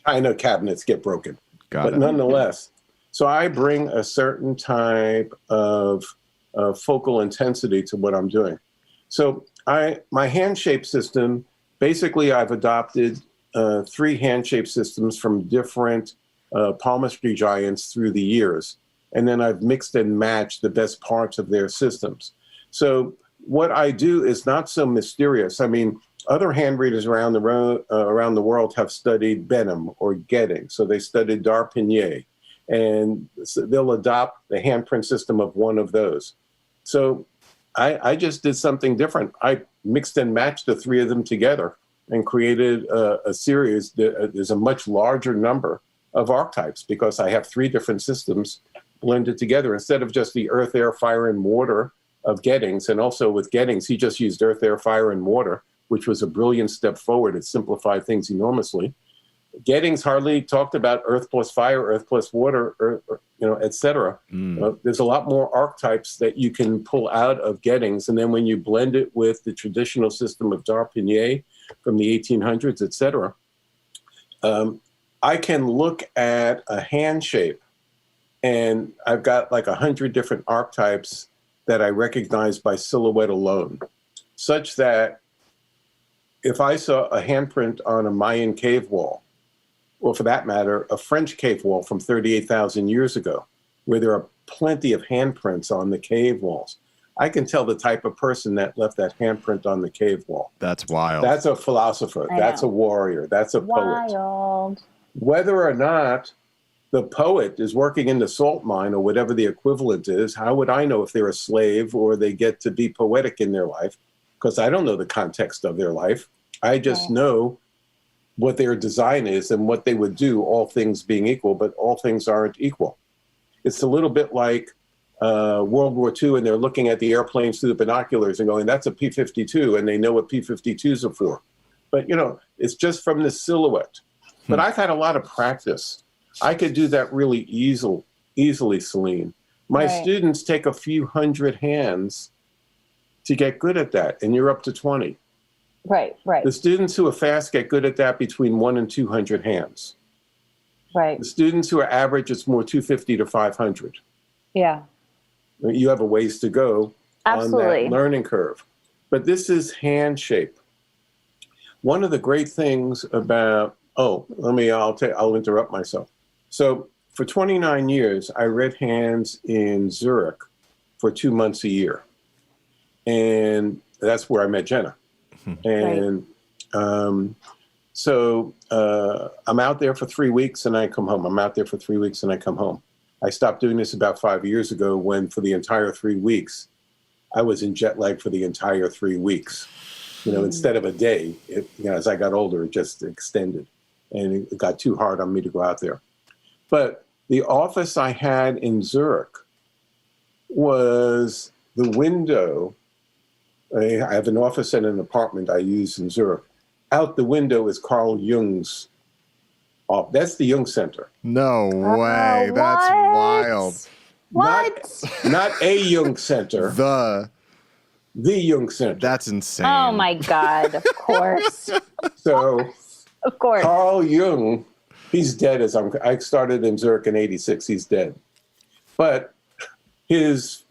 Speaker 1: china cabinets get broken. But nonetheless, so I bring a certain type of focal intensity to what I'm doing. So my hand shape system, basically I've adopted 3 hand shape systems from different palmistry giants through the years. And then I've mixed and matched the best parts of their systems. So what I do is not so mysterious. I mean, other hand readers around the world have studied Benham or Getting. So they studied Darpigné, and so they'll adopt the handprint system of one of those. So I just did something different. I mixed and matched the 3 of them together and created a series. There's a much larger number of archetypes because I have 3 different systems blended together instead of just the earth, air, fire, and water of Gettings. And also with Gettings, he just used earth, air, fire, and water, which was a brilliant step forward. It simplified things enormously. Gettings hardly talked about earth plus fire, earth plus water, et cetera. There's a lot more archetypes that you can pull out of Gettings. And then when you blend it with the traditional system of Darpigné from the 1800s, et cetera, I can look at a hand shape, and I've got like 100 different archetypes that I recognize by silhouette alone, such that if I saw a handprint on a Mayan cave wall, or for that matter, a French cave wall from 38,000 years ago, where there are plenty of handprints on the cave walls, I can tell the type of person that left that handprint on the cave wall.
Speaker 2: That's wild.
Speaker 1: That's a philosopher. That's a warrior. That's a poet.
Speaker 3: Wild.
Speaker 1: Whether or not the poet is working in the salt mine or whatever the equivalent is, how would I know if they're a slave or they get to be poetic in their life? Because I don't know the context of their life. I just know what their design is and what they would do, all things being equal, but all things aren't equal. It's a little bit like World War II, and they're looking at the airplanes through the binoculars and going, that's a P-52, and they know what P-52s are for. But, it's just from the silhouette. But I've had a lot of practice. I could do that really easily, Celine. My students take a few hundred hands to get good at that, and you're up to 20.
Speaker 3: Right.
Speaker 1: The students who are fast get good at that between 1 and 200 hands.
Speaker 3: Right.
Speaker 1: The students who are average, it's more 250 to 500.
Speaker 3: Yeah.
Speaker 1: You have a ways to go on that learning curve. But this is hand shape. One of the great things about, I'll interrupt myself. So for 29 years, I read hands in Zurich for 2 months a year. And that's where I met Jenna. And so I'm out there for 3 weeks and I come home. I'm out there for 3 weeks and I come home. I stopped doing this about 5 years ago when for the entire 3 weeks, I was in jet lag for the entire 3 weeks. Instead of a day, as I got older, it just extended. And it got too hard on me to go out there. But the office I had in Zurich was the window. I have an office and an apartment I use in Zurich. Out the window is Carl Jung's office. That's the Jung Center.
Speaker 2: No way. That's wild.
Speaker 3: What?
Speaker 1: Not a Jung Center. the Jung Center.
Speaker 2: That's insane.
Speaker 3: Oh my God! Of course,
Speaker 1: So
Speaker 3: of course.
Speaker 1: Carl Jung, he's dead I started in Zurich in 86, he's dead. But his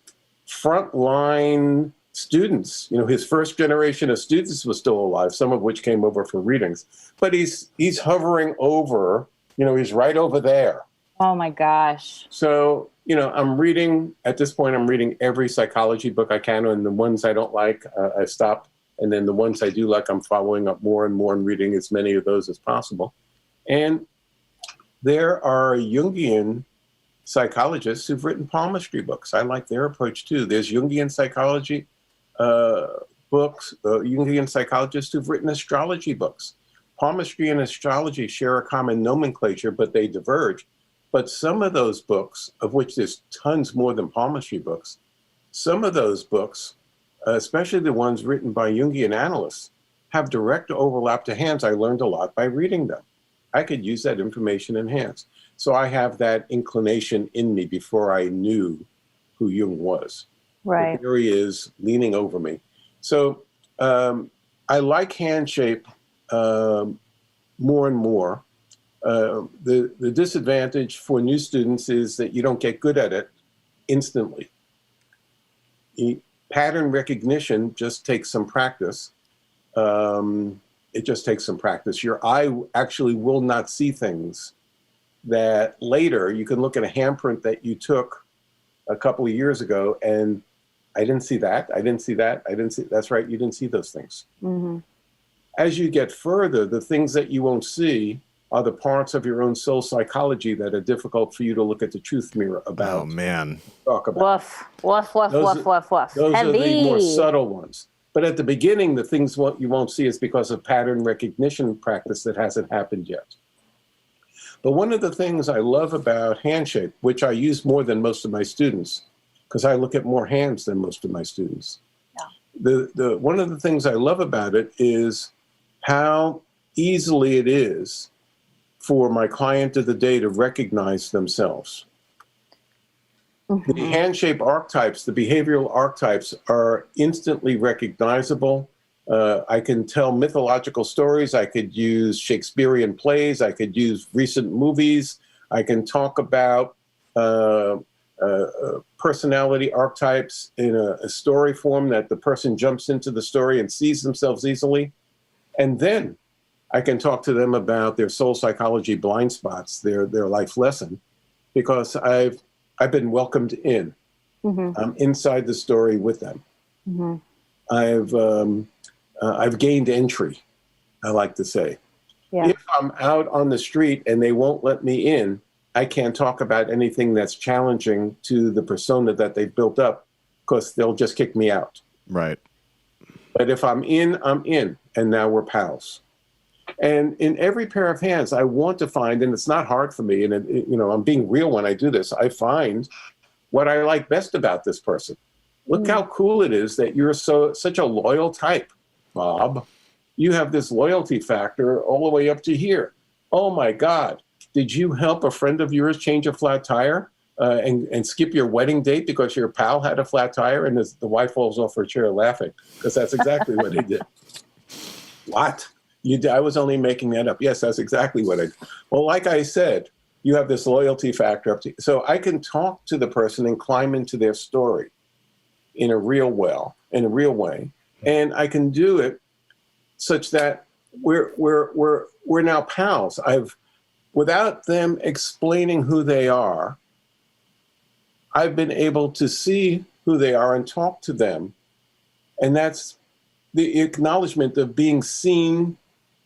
Speaker 1: frontline students, his first generation of students was still alive, some of which came over for readings. But he's hovering over, he's right over there.
Speaker 3: Oh my gosh.
Speaker 1: So, I'm reading every psychology book I can, and the ones I don't like, I stop. And then the ones I do like, I'm following up more and more and reading as many of those as possible. And there are Jungian psychologists who've written palmistry books. I like their approach too. There's Jungian psychology books, Jungian psychologists who've written astrology books. Palmistry and astrology share a common nomenclature, but they diverge. But some of those books, of which there's tons more than palmistry books, some of those books, especially the ones written by Jungian analysts, have direct overlap to hands. I learned a lot by reading them. I could use that information in hands. So I have that inclination in me before I knew who Jung was.
Speaker 3: Right.
Speaker 1: But there he is leaning over me. So I like hand shape more and more. The disadvantage for new students is that you don't get good at it instantly. Pattern recognition just takes some practice. It just takes some practice. Your eye actually will not see things that later you can look at a handprint that you took a couple of years ago and I didn't see that. I didn't see that. I didn't see. That's right. You didn't see those things. Mm-hmm. As you get further, the things that you won't see are the parts of your own soul psychology that are difficult for you to look at the truth mirror about.
Speaker 2: Oh, man.
Speaker 1: Talk about.
Speaker 3: Woof.
Speaker 1: Those are the more subtle ones. But at the beginning, the things you won't see is because of pattern recognition practice that hasn't happened yet. But one of the things I love about handshake, which I use more than most of my students, because I look at more hands than most of my students. Yeah. One of the things I love about it is how easily it is for my client of the day to recognize themselves. Mm-hmm. The hand-shape archetypes, the behavioral archetypes are instantly recognizable. I can tell mythological stories. I could use Shakespearean plays. I could use recent movies. I can talk about personality archetypes in a story form that the person jumps into the story and sees themselves easily. And then I can talk to them about their soul psychology blind spots, their life lesson, because I've been welcomed in. Mm-hmm. I'm inside the story with them. Mm-hmm. I've gained entry, I like to say. Yeah. If I'm out on the street and they won't let me in, I can't talk about anything that's challenging to the persona that they've built up because they'll just kick me out.
Speaker 2: Right.
Speaker 1: But if I'm in, and now we're pals. And in every pair of hands, I want to find, and it's not hard for me, and I'm being real when I do this, I find what I like best about this person. Look how cool it is that you're such a loyal type, Bob. You have this loyalty factor all the way up to here. Oh my God. Did you help a friend of yours change a flat tire and skip your wedding date because your pal had a flat tire? And the wife falls off her chair laughing because that's exactly what he did. What? You did? I was only making that up. Yes, that's exactly what I did. Well, like I said, you have this loyalty factor up to, so I can talk to the person and climb into their story in a real way. And I can do it such that we're now pals. Without them explaining who they are, I've been able to see who they are and talk to them. And that's the acknowledgement of being seen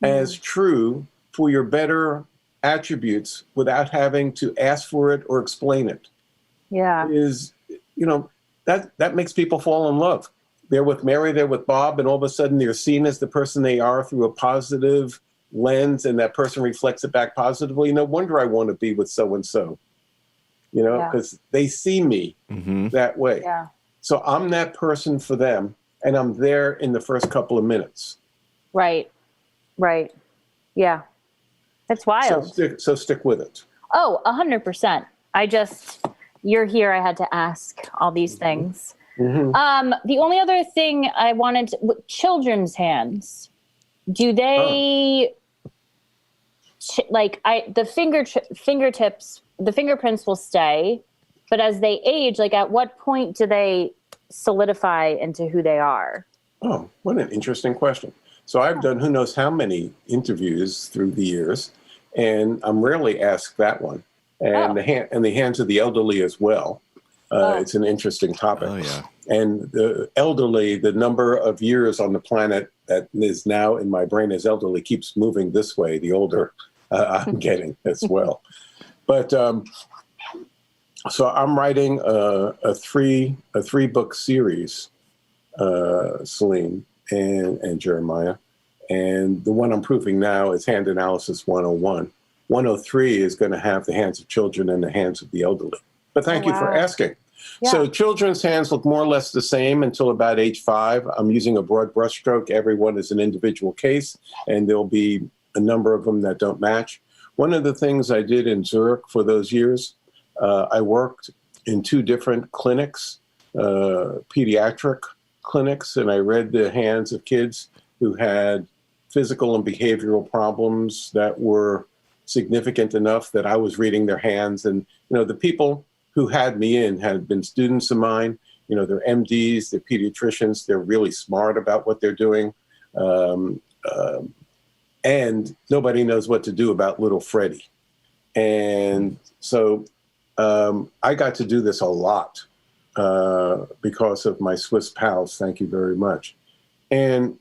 Speaker 1: as true for your better attributes without having to ask for it or explain it.
Speaker 3: Yeah.
Speaker 1: That makes people fall in love. They're with Mary, they're with Bob, and all of a sudden they're seen as the person they are through a positive lens, and that person reflects it back positively. No wonder I want to be with so-and-so, because they see me that way. Yeah. So I'm that person for them, and I'm there in the first couple of minutes.
Speaker 3: Right. Yeah. It's wild.
Speaker 1: So stick with it.
Speaker 3: Oh, 100%. You're here. I had to ask all these things. The only other thing I wanted children's hands. Do they fingertips? The fingerprints will stay, but as they age, like at what point do they solidify into who they are?
Speaker 1: Oh, what an interesting question. So I've done who knows how many interviews through the years, and I'm rarely asked that one. And the hands of the elderly as well. It's an interesting topic.
Speaker 2: Oh, yeah.
Speaker 1: And the elderly, the number of years on the planet that is now in my brain as elderly keeps moving this way, the older I'm getting as well. But so I'm writing a three book series, Celine and Jeremiah. And the one I'm proving now is Hand Analysis 101. 103 is going to have the hands of children and the hands of the elderly. But thank you for asking. Yeah. So children's hands look more or less the same until about age 5. I'm using a broad brushstroke. Everyone is an individual case, and there'll be a number of them that don't match. One of the things I did in Zurich for those years, I worked in 2 different clinics, pediatric clinics, and I read the hands of kids who had physical and behavioral problems that were significant enough that I was reading their hands. And, the people who had me in had been students of mine. They're MDs, they're pediatricians, they're really smart about what they're doing. And nobody knows what to do about little Freddie. And so I got to do this a lot because of my Swiss pals. Thank you very much. And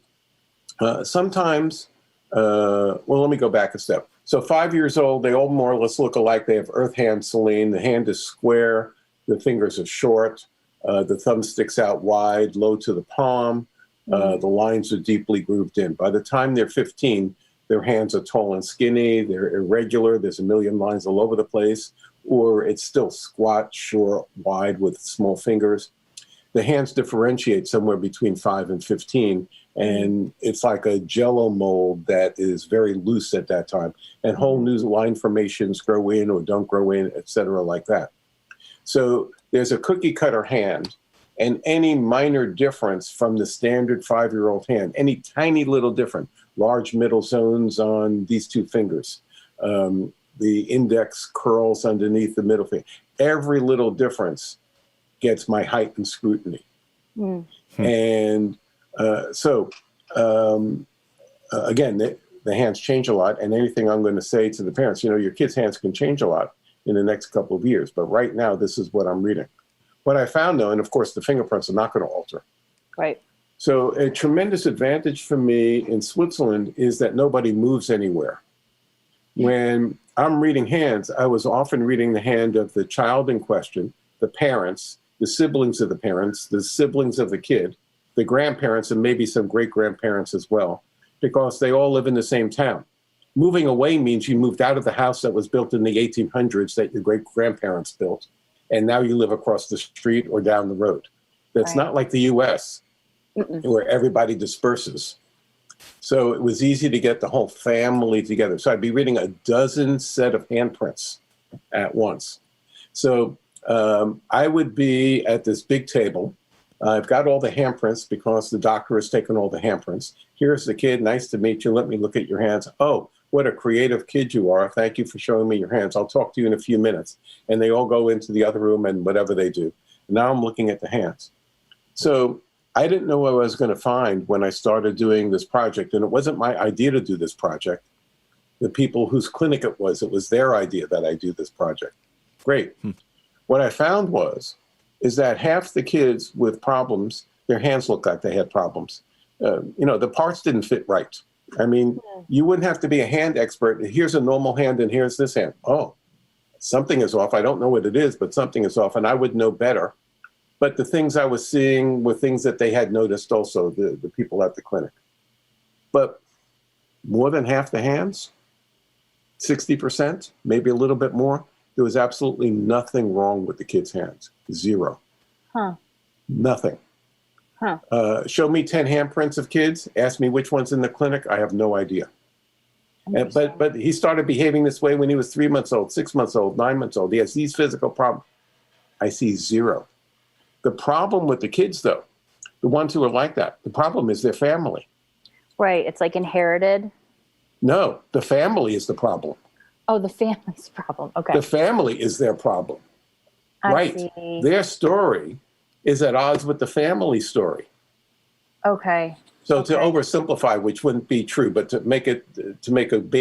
Speaker 1: sometimes, let me go back a step. So 5 years old, they all more or less look alike. They have earth hand, Celine. The hand is square. The fingers are short. The thumb sticks out wide, low to the palm. The lines are deeply grooved in. By the time they're 15, their hands are tall and skinny. They're irregular. There's a million lines all over the place. Or it's still squat, short, wide with small fingers. The hands differentiate somewhere between 5 and 15. And it's like a jello mold that is very loose at that time. And whole new line formations grow in or don't grow in, et cetera, like that. So there's a cookie cutter hand, and any minor difference from the standard 5-year-old hand, any tiny little difference, large middle zones on these 2 fingers, the index curls underneath the middle finger, every little difference gets my heightened scrutiny. And again, the hands change a lot, and anything I'm going to say to the parents, your kids' hands can change a lot in the next couple of years, but right now, this is what I'm reading. What I found, though, and of course, the fingerprints are not going to alter.
Speaker 3: Right.
Speaker 1: So a tremendous advantage for me in Switzerland is that nobody moves anywhere. When I'm reading hands, I was often reading the hand of the child in question, the parents, the siblings of the parents, the siblings of the kid, the grandparents, and maybe some great-grandparents as well, because they all live in the same town. Moving away means you moved out of the house that was built in the 1800s that your great-grandparents built, and now you live across the street or down the road. That's not like the U.S., where everybody disperses. So it was easy to get the whole family together. So I'd be reading a dozen set of handprints at once. So I would be at this big table. I've got all the handprints because the doctor has taken all the handprints. Here's the kid. Nice to meet you. Let me look at your hands. Oh, what a creative kid you are. Thank you for showing me your hands. I'll talk to you in a few minutes. And they all go into the other room and whatever they do. Now I'm looking at the hands. So I didn't know what I was going to find when I started doing this project. And it wasn't my idea to do this project. The people whose clinic it was their idea that I do this project. Great. What I found is that half the kids with problems, their hands looked like they had problems. The parts didn't fit right. I mean, you wouldn't have to be a hand expert. Here's a normal hand and here's this hand. Oh, something is off. I don't know what it is, but something is off, and I would know better. But the things I was seeing were things that they had noticed also, the people at the clinic. But more than half the hands, 60%, maybe a little bit more, there was absolutely nothing wrong with the kids' hands. Zero. Nothing. Show me 10 handprints of kids. Ask me which one's in the clinic. I have no idea. But he started behaving this way when he was 3 months old, 6 months old, 9 months old. He has these physical problems. I see zero. The problem with the kids, though, the ones who are like that, the problem is their family.
Speaker 3: Right. It's like inherited.
Speaker 1: No, the family is the problem.
Speaker 3: Oh, the family's problem. Okay.
Speaker 1: The family is their problem.
Speaker 3: I see.
Speaker 1: Their story is at odds with the family story.
Speaker 3: Okay.
Speaker 1: So to oversimplify, which wouldn't be true, but to make a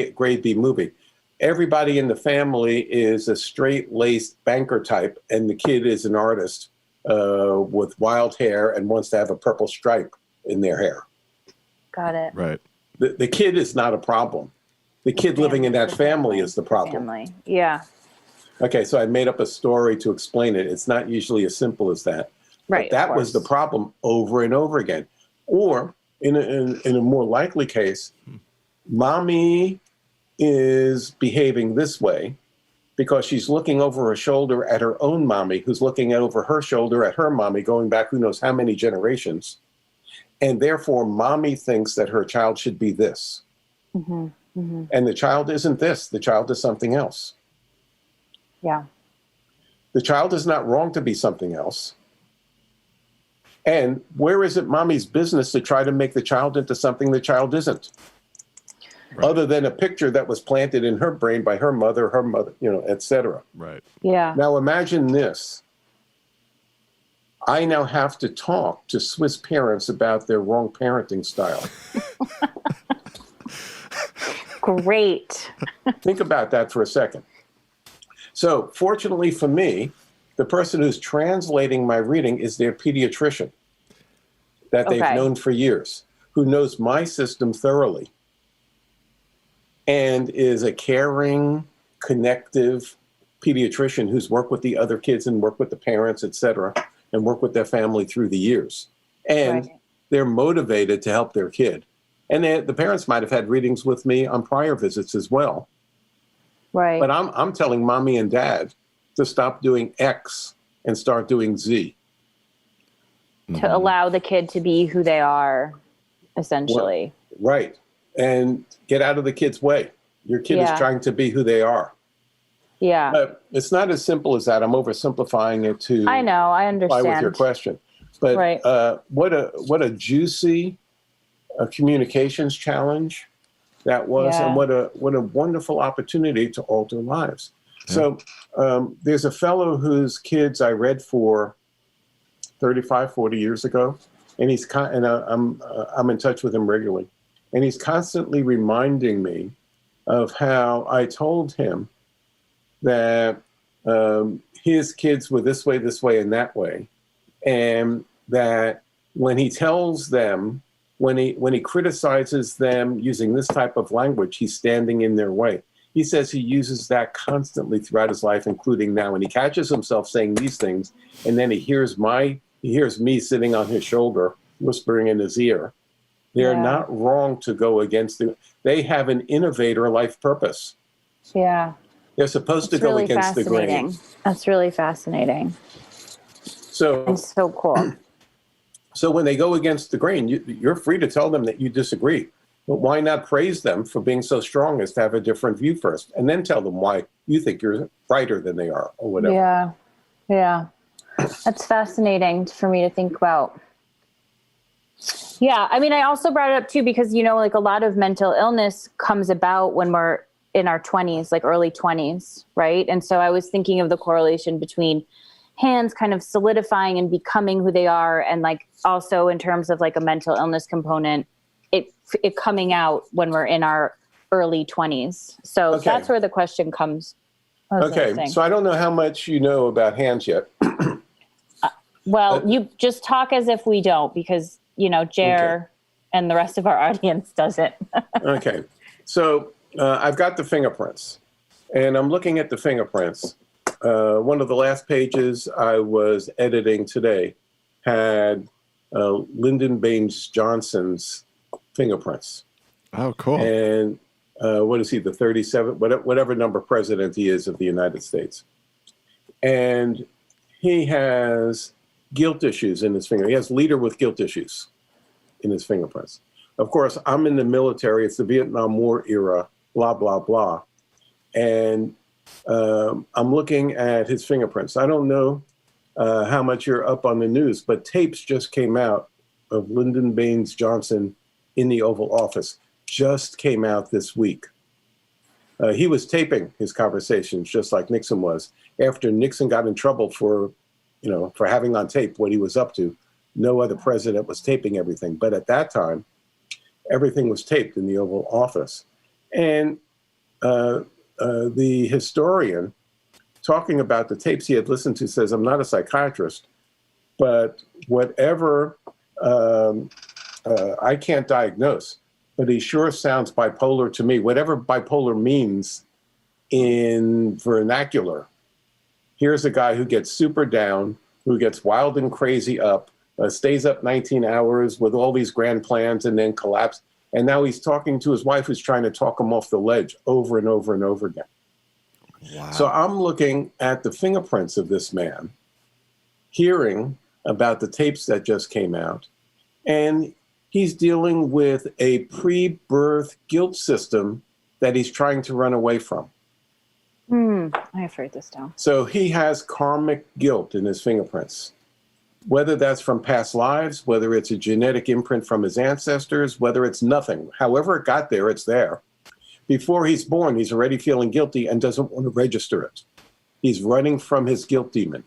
Speaker 1: grade B movie, everybody in the family is a straight-laced banker type, and the kid is an artist with wild hair and wants to have a purple stripe in their hair.
Speaker 3: Got it.
Speaker 2: Right.
Speaker 1: The kid is not a problem. The kid living in that family is the problem.
Speaker 3: Yeah.
Speaker 1: Okay, so I made up a story to explain it. It's not usually as simple as that.
Speaker 3: Right.
Speaker 1: But that was the problem over and over again. Or in a more likely case, mommy is behaving this way because she's looking over her shoulder at her own mommy, who's looking over her shoulder at her mommy, going back who knows how many generations. And therefore, mommy thinks that her child should be this.
Speaker 3: Mm-hmm. Mm-hmm.
Speaker 1: And the child isn't this. The child is something else.
Speaker 3: Yeah.
Speaker 1: The child is not wrong to be something else. And where is it mommy's business to try to make the child into something the child isn't? Right. Other than a picture that was planted in her brain by her mother, et cetera.
Speaker 2: Right.
Speaker 3: Yeah.
Speaker 1: Now imagine this. I now have to talk to Swiss parents about their wrong parenting style.
Speaker 3: Great.
Speaker 1: Think about that for a second. So fortunately for me, the person who's translating my reading is their pediatrician that they've known for years, who knows my system thoroughly and is a caring, connective pediatrician who's worked with the other kids and worked with the parents, et cetera, and worked with their family through the years. And they're motivated to help their kid. And the parents might have had readings with me on prior visits as well.
Speaker 3: Right.
Speaker 1: But I'm telling mommy and dad to stop doing X and start doing Z.
Speaker 3: To allow the kid to be who they are, essentially.
Speaker 1: Well, right. And get out of the kid's way. Your kid is trying to be who they are.
Speaker 3: Yeah.
Speaker 1: But it's not as simple as that. I'm oversimplifying it to
Speaker 3: I know, I understand.
Speaker 1: with your question. But what a juicy communications challenge that was, and what a wonderful opportunity to alter lives. Yeah. So there's a fellow whose kids I read for 35, 40 years ago, and I'm in touch with him regularly, and he's constantly reminding me of how I told him that his kids were this way, and that way, and that when he tells them, when he criticizes them using this type of language, he's standing in their way. He says he uses that constantly throughout his life, including now. And he catches himself saying these things, and then he hears me sitting on his shoulder, whispering in his ear. They're not wrong to go against they have an innovator life purpose.
Speaker 3: Yeah.
Speaker 1: They're supposed to go against the grain.
Speaker 3: That's really fascinating.
Speaker 1: So
Speaker 3: it's so cool.
Speaker 1: So when they go against the grain, you're free to tell them that you disagree. But why not praise them for being so strong as to have a different view first, and then tell them why you think you're brighter than they are, or whatever.
Speaker 3: Yeah, yeah. That's fascinating for me to think about. Yeah, I mean, I also brought it up too because, like a lot of mental illness comes about when we're in our 20s, like early 20s, right? And so I was thinking of the correlation between hands kind of solidifying and becoming who they are, and like also in terms of like a mental illness component, it coming out when we're in our early 20s. So that's where the question comes.
Speaker 1: Okay, so I don't know how much you know about hands yet.
Speaker 3: Well, you just talk as if we don't, because Jer and the rest of our audience doesn't.
Speaker 1: Okay, so I've got the fingerprints, and I'm looking at the fingerprints. One of the last pages I was editing today had Lyndon Baines Johnson's fingerprints.
Speaker 2: Oh, cool.
Speaker 1: And what is he, the 37th, whatever number president he is of the United States. And he has guilt issues in his finger. He has leader with guilt issues in his fingerprints. Of course, I'm in the military. It's the Vietnam War era, blah, blah, blah. And I'm looking at his fingerprints. I don't know how much you're up on the news, but tapes just came out of Lyndon Baines Johnson in the Oval Office. Just came out this week. He was taping his conversations just like Nixon was. After Nixon got in trouble for having on tape what he was up to, no other president was taping everything. But at that time, everything was taped in the Oval Office. And the historian talking about the tapes he had listened to says, I'm not a psychiatrist, but whatever I can't diagnose, but he sure sounds bipolar to me. Whatever bipolar means in vernacular. Here's a guy who gets super down, who gets wild and crazy up, stays up 19 hours with all these grand plans and then collapse. And now he's talking to his wife who's trying to talk him off the ledge over and over and over again.
Speaker 2: Wow.
Speaker 1: So I'm looking at the fingerprints of this man, hearing about the tapes that just came out, and he's dealing with a pre-birth guilt system that he's trying to run away from.
Speaker 3: I have to write this down.
Speaker 1: So he has karmic guilt in his fingerprints, whether that's from past lives, whether it's a genetic imprint from his ancestors, whether it's nothing. However it got there, it's there. Before he's born, he's already feeling guilty and doesn't want to register it. He's running from his guilt demon.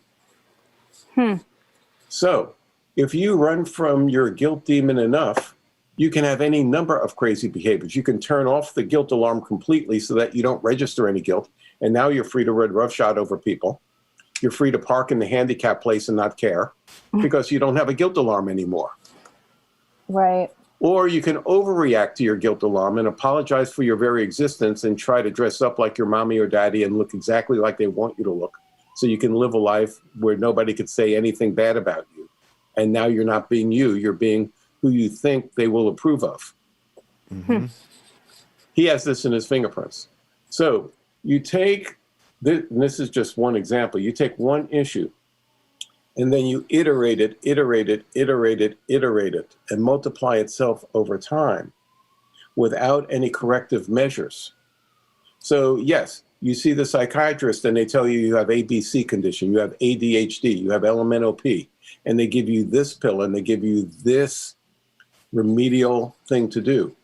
Speaker 1: So if you run from your guilt demon enough, you can have any number of crazy behaviors. You can turn off the guilt alarm completely so that you don't register any guilt. And now you're free to ride roughshod over people. You're free to park in the handicap place and not care because you don't have a guilt alarm anymore.
Speaker 3: Right.
Speaker 1: Or you can overreact to your guilt alarm and apologize for your very existence and try to dress up like your mommy or daddy and look exactly like they want you to look so you can live a life where nobody could say anything bad about you. And now you're not being you, you're being who you think they will approve of.
Speaker 2: Mm-hmm.
Speaker 1: He has this in his fingerprints. So you take, and this is just one example, you take one issue and then you iterate it, and multiply itself over time without any corrective measures. So yes, you see the psychiatrist and they tell you you have ABC condition, you have ADHD, you have LMNOP, and they give you this pill and they give you this remedial thing to do.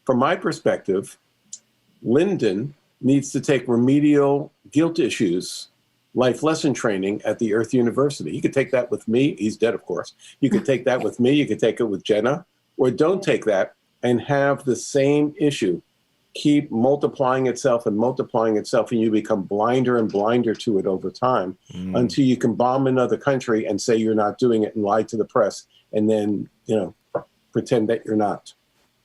Speaker 1: From my perspective, Lyndon needs to take remedial guilt issues, life lesson training at the Earth University. He could take that with me. He's dead, of course. You could take that with me. You could take it with Jenna, or don't take that and have the same issue keep multiplying itself, and you become blinder and blinder to it over time until you can bomb another country and say you're not doing it and lie to the press and then, pretend that you're not.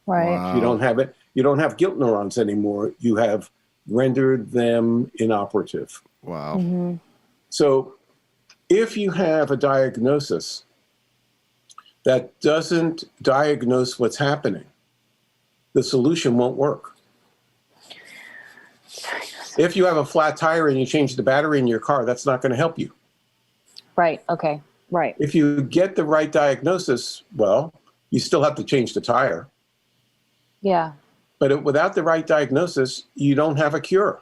Speaker 3: Right.
Speaker 2: Wow.
Speaker 1: You don't have it. You don't have guilt neurons anymore. You have rendered them inoperative.
Speaker 2: Wow.
Speaker 3: Mm-hmm.
Speaker 1: So if you have a diagnosis that doesn't diagnose what's happening, the solution won't work. If you have a flat tire and you change the battery in your car, that's not going to help you.
Speaker 3: Right. Okay. Right.
Speaker 1: If you get the right diagnosis, well, you still have to change the tire.
Speaker 3: Yeah.
Speaker 1: But without the right diagnosis, you don't have a cure.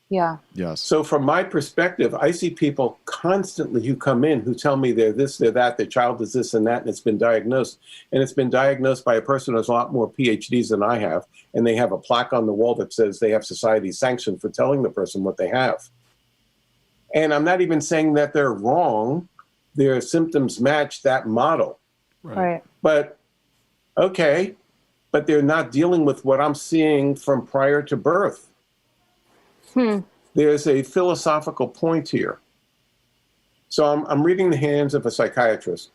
Speaker 3: Yeah.
Speaker 2: Yes.
Speaker 1: So from my perspective, I see people constantly who come in who tell me they're this, they're that, their child is this and that, and it's been diagnosed. And it's been diagnosed by a person who has a lot more PhDs than I have, and they have a plaque on the wall that says they have society sanction for telling the person what they have. And I'm not even saying that they're wrong. Their symptoms match that model.
Speaker 3: Right.
Speaker 1: But, okay, but they're not dealing with what I'm seeing from prior to birth. There's a philosophical point here. So I'm reading the hands of a psychiatrist.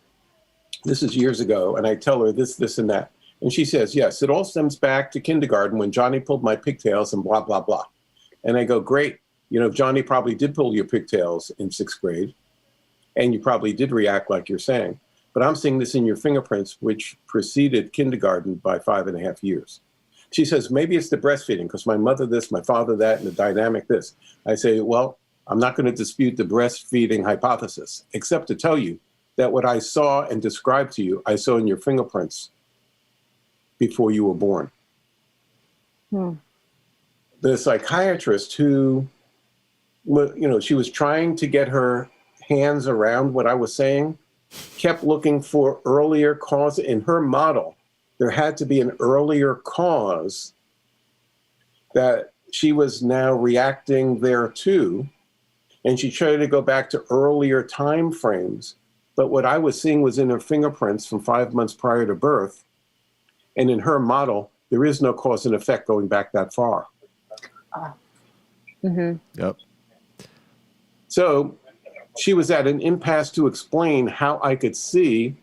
Speaker 1: This is years ago, and I tell her this, this, and that. And she says, yes, it all stems back to kindergarten when Johnny pulled my pigtails and blah, blah, blah. And I go, great. Johnny probably did pull your pigtails in 6th grade, and you probably did react like you're saying. But I'm seeing this in your fingerprints, which preceded kindergarten by 5.5 years. She says, maybe it's the breastfeeding, because my mother this, my father that, and the dynamic this. I say, well, I'm not going to dispute the breastfeeding hypothesis, except to tell you that what I saw and described to you, I saw in your fingerprints before you were born. The psychiatrist who, she was trying to get her hands around what I was saying, kept looking for earlier cause. In her model, there had to be an earlier cause that she was now reacting thereto, and she tried to go back to earlier time frames. But what I was seeing was in her fingerprints from 5 months prior to birth, and in her model, there is no cause and effect going back that far.
Speaker 3: Mm-hmm.
Speaker 2: Yep.
Speaker 1: So she was at an impasse to explain how I could see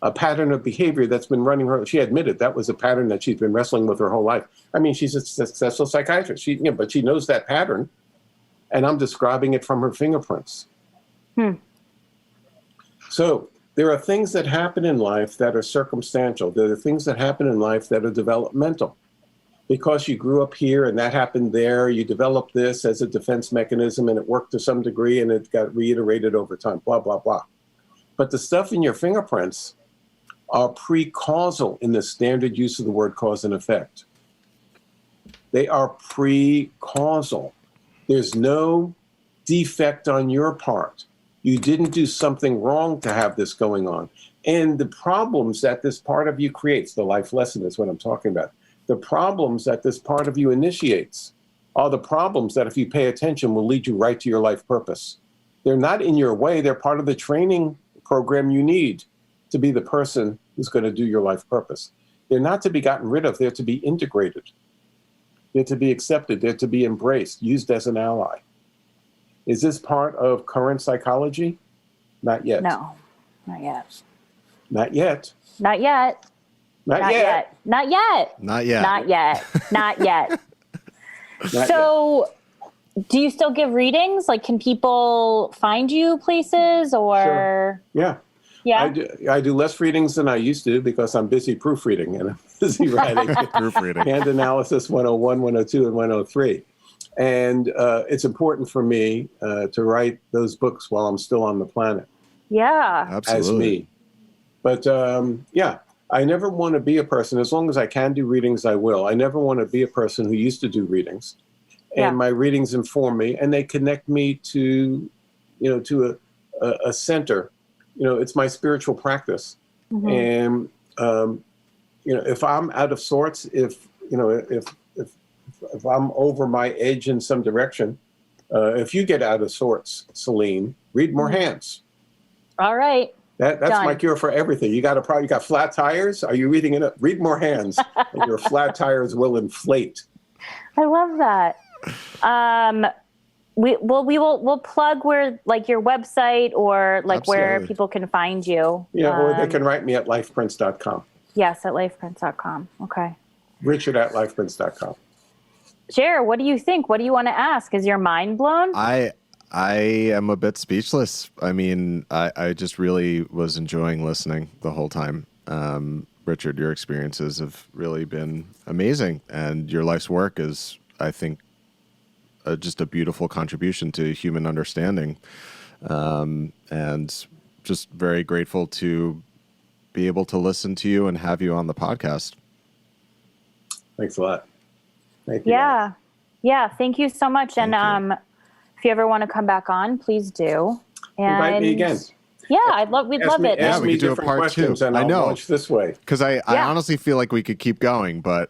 Speaker 1: a pattern of behavior that's been running her. She admitted that was a pattern that she's been wrestling with her whole life. I mean, she's a successful psychiatrist, but she knows that pattern, and I'm describing it from her fingerprints. So there are things that happen in life that are circumstantial. There are things that happen in life that are developmental. Because you grew up here and that happened there, you developed this as a defense mechanism, and it worked to some degree, and it got reiterated over time, blah, blah, blah. But the stuff in your fingerprints are pre-causal in the standard use of the word cause and effect. They are pre-causal. There's no defect on your part. You didn't do something wrong to have this going on. And the problems that this part of you creates, the life lesson is what I'm talking about. The problems that this part of you initiates are the problems that, if you pay attention, will lead you right to your life purpose. They're not in your way. They're part of the training program you need to be the person who's going to do your life purpose. They're not to be gotten rid of. They're to be integrated. They're to be accepted. They're to be embraced, used as an ally. Is this part of current psychology? Not yet.
Speaker 3: No, not yet.
Speaker 1: Not yet.
Speaker 3: Not yet.
Speaker 1: Not yet.
Speaker 3: Not yet.
Speaker 2: Not yet.
Speaker 3: Not yet. Not yet.
Speaker 1: Not
Speaker 3: So, do you still give readings? Like, can people find you places or?
Speaker 1: Sure. Yeah.
Speaker 3: Yeah.
Speaker 1: I do less readings than I used to because I'm busy proofreading and I'm busy writing
Speaker 2: Proofreading.
Speaker 1: Hand Analysis 101, 102, and 103. And it's important for me to write those books while I'm still on the planet
Speaker 3: Yeah.
Speaker 2: Absolutely.
Speaker 1: as me. But yeah, I never want to be a person, as long as I can do readings, I will. I never want to be a person who used to do readings. And
Speaker 3: Yeah.
Speaker 1: my readings inform me and they connect me to, to a center. It's my spiritual practice.
Speaker 3: Mhm.
Speaker 1: And, if I'm out of sorts, if I'm over my edge in some direction, if you get out of sorts, Celine, read more hands.
Speaker 3: All right.
Speaker 1: That's
Speaker 3: Done.
Speaker 1: my cure for everything. You got a problem. You got flat tires. Are you reading it? Read more hands, and your flat tires will inflate.
Speaker 3: I love that. We'll plug where, like, your website or like where
Speaker 2: Absolutely.
Speaker 3: people can find you.
Speaker 1: Yeah, or they can write me at lifeprints.com.
Speaker 3: Yes, at lifeprints.com. Okay.
Speaker 1: Richard at lifeprints.com.
Speaker 3: Jer, what do you think? What do you want to ask? Is your mind blown?
Speaker 2: I am a bit speechless. I mean, I just really was enjoying listening the whole time. Richard, your experiences have really been amazing, and your life's work is, I think, just a beautiful contribution to human understanding. And just very grateful to be able to listen to you and have you on the podcast.
Speaker 1: Thanks a lot. Thank you.
Speaker 3: Yeah. Yeah. Thank you so much.
Speaker 2: Thank
Speaker 3: And if you ever want to come back on, please do. And
Speaker 1: Invite me again.
Speaker 3: Yeah, we'd love it.
Speaker 1: Ask
Speaker 2: we
Speaker 1: me
Speaker 2: could do a
Speaker 1: different
Speaker 2: part
Speaker 1: questions,
Speaker 2: two.
Speaker 1: and
Speaker 2: I
Speaker 1: I'll
Speaker 2: know.
Speaker 1: launch this way.
Speaker 2: Because I
Speaker 3: Yeah.
Speaker 2: honestly feel like we could keep going, but,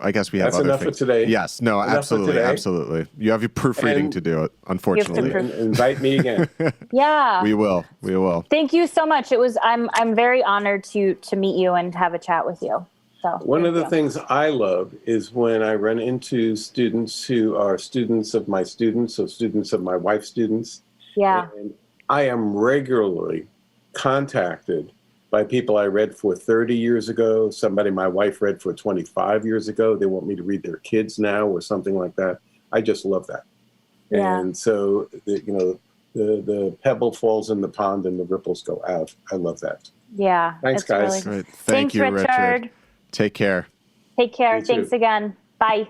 Speaker 2: I guess we have
Speaker 1: That's
Speaker 2: other
Speaker 1: enough
Speaker 2: things.
Speaker 1: for today.
Speaker 2: Yes. No,
Speaker 1: Enough for
Speaker 2: absolutely.
Speaker 1: today.
Speaker 2: Absolutely. You have your proofreading
Speaker 1: And
Speaker 2: to do it, unfortunately.
Speaker 3: proof-
Speaker 1: Invite me again.
Speaker 3: Yeah.
Speaker 2: We will. We will.
Speaker 3: Thank you so much. I'm very honored to meet you and have a chat with you. So
Speaker 1: One of the
Speaker 3: thank you.
Speaker 1: things I love is when I run into students who are students of my students, or students of my wife's students.
Speaker 3: Yeah.
Speaker 1: And I am regularly contacted by people I read for 30 years ago, somebody my wife read for 25 years ago. They want me to read their kids now or something like that. I just love that.
Speaker 3: Yeah.
Speaker 1: And so, the pebble falls in the pond and the ripples go out. I love that.
Speaker 3: Yeah.
Speaker 1: Thanks,
Speaker 3: it's
Speaker 1: guys.
Speaker 3: really-
Speaker 2: Great. Thank
Speaker 3: Thanks,
Speaker 2: you,
Speaker 3: Richard.
Speaker 2: Take care.
Speaker 3: Take care.
Speaker 1: You too.
Speaker 3: Thanks again. Bye.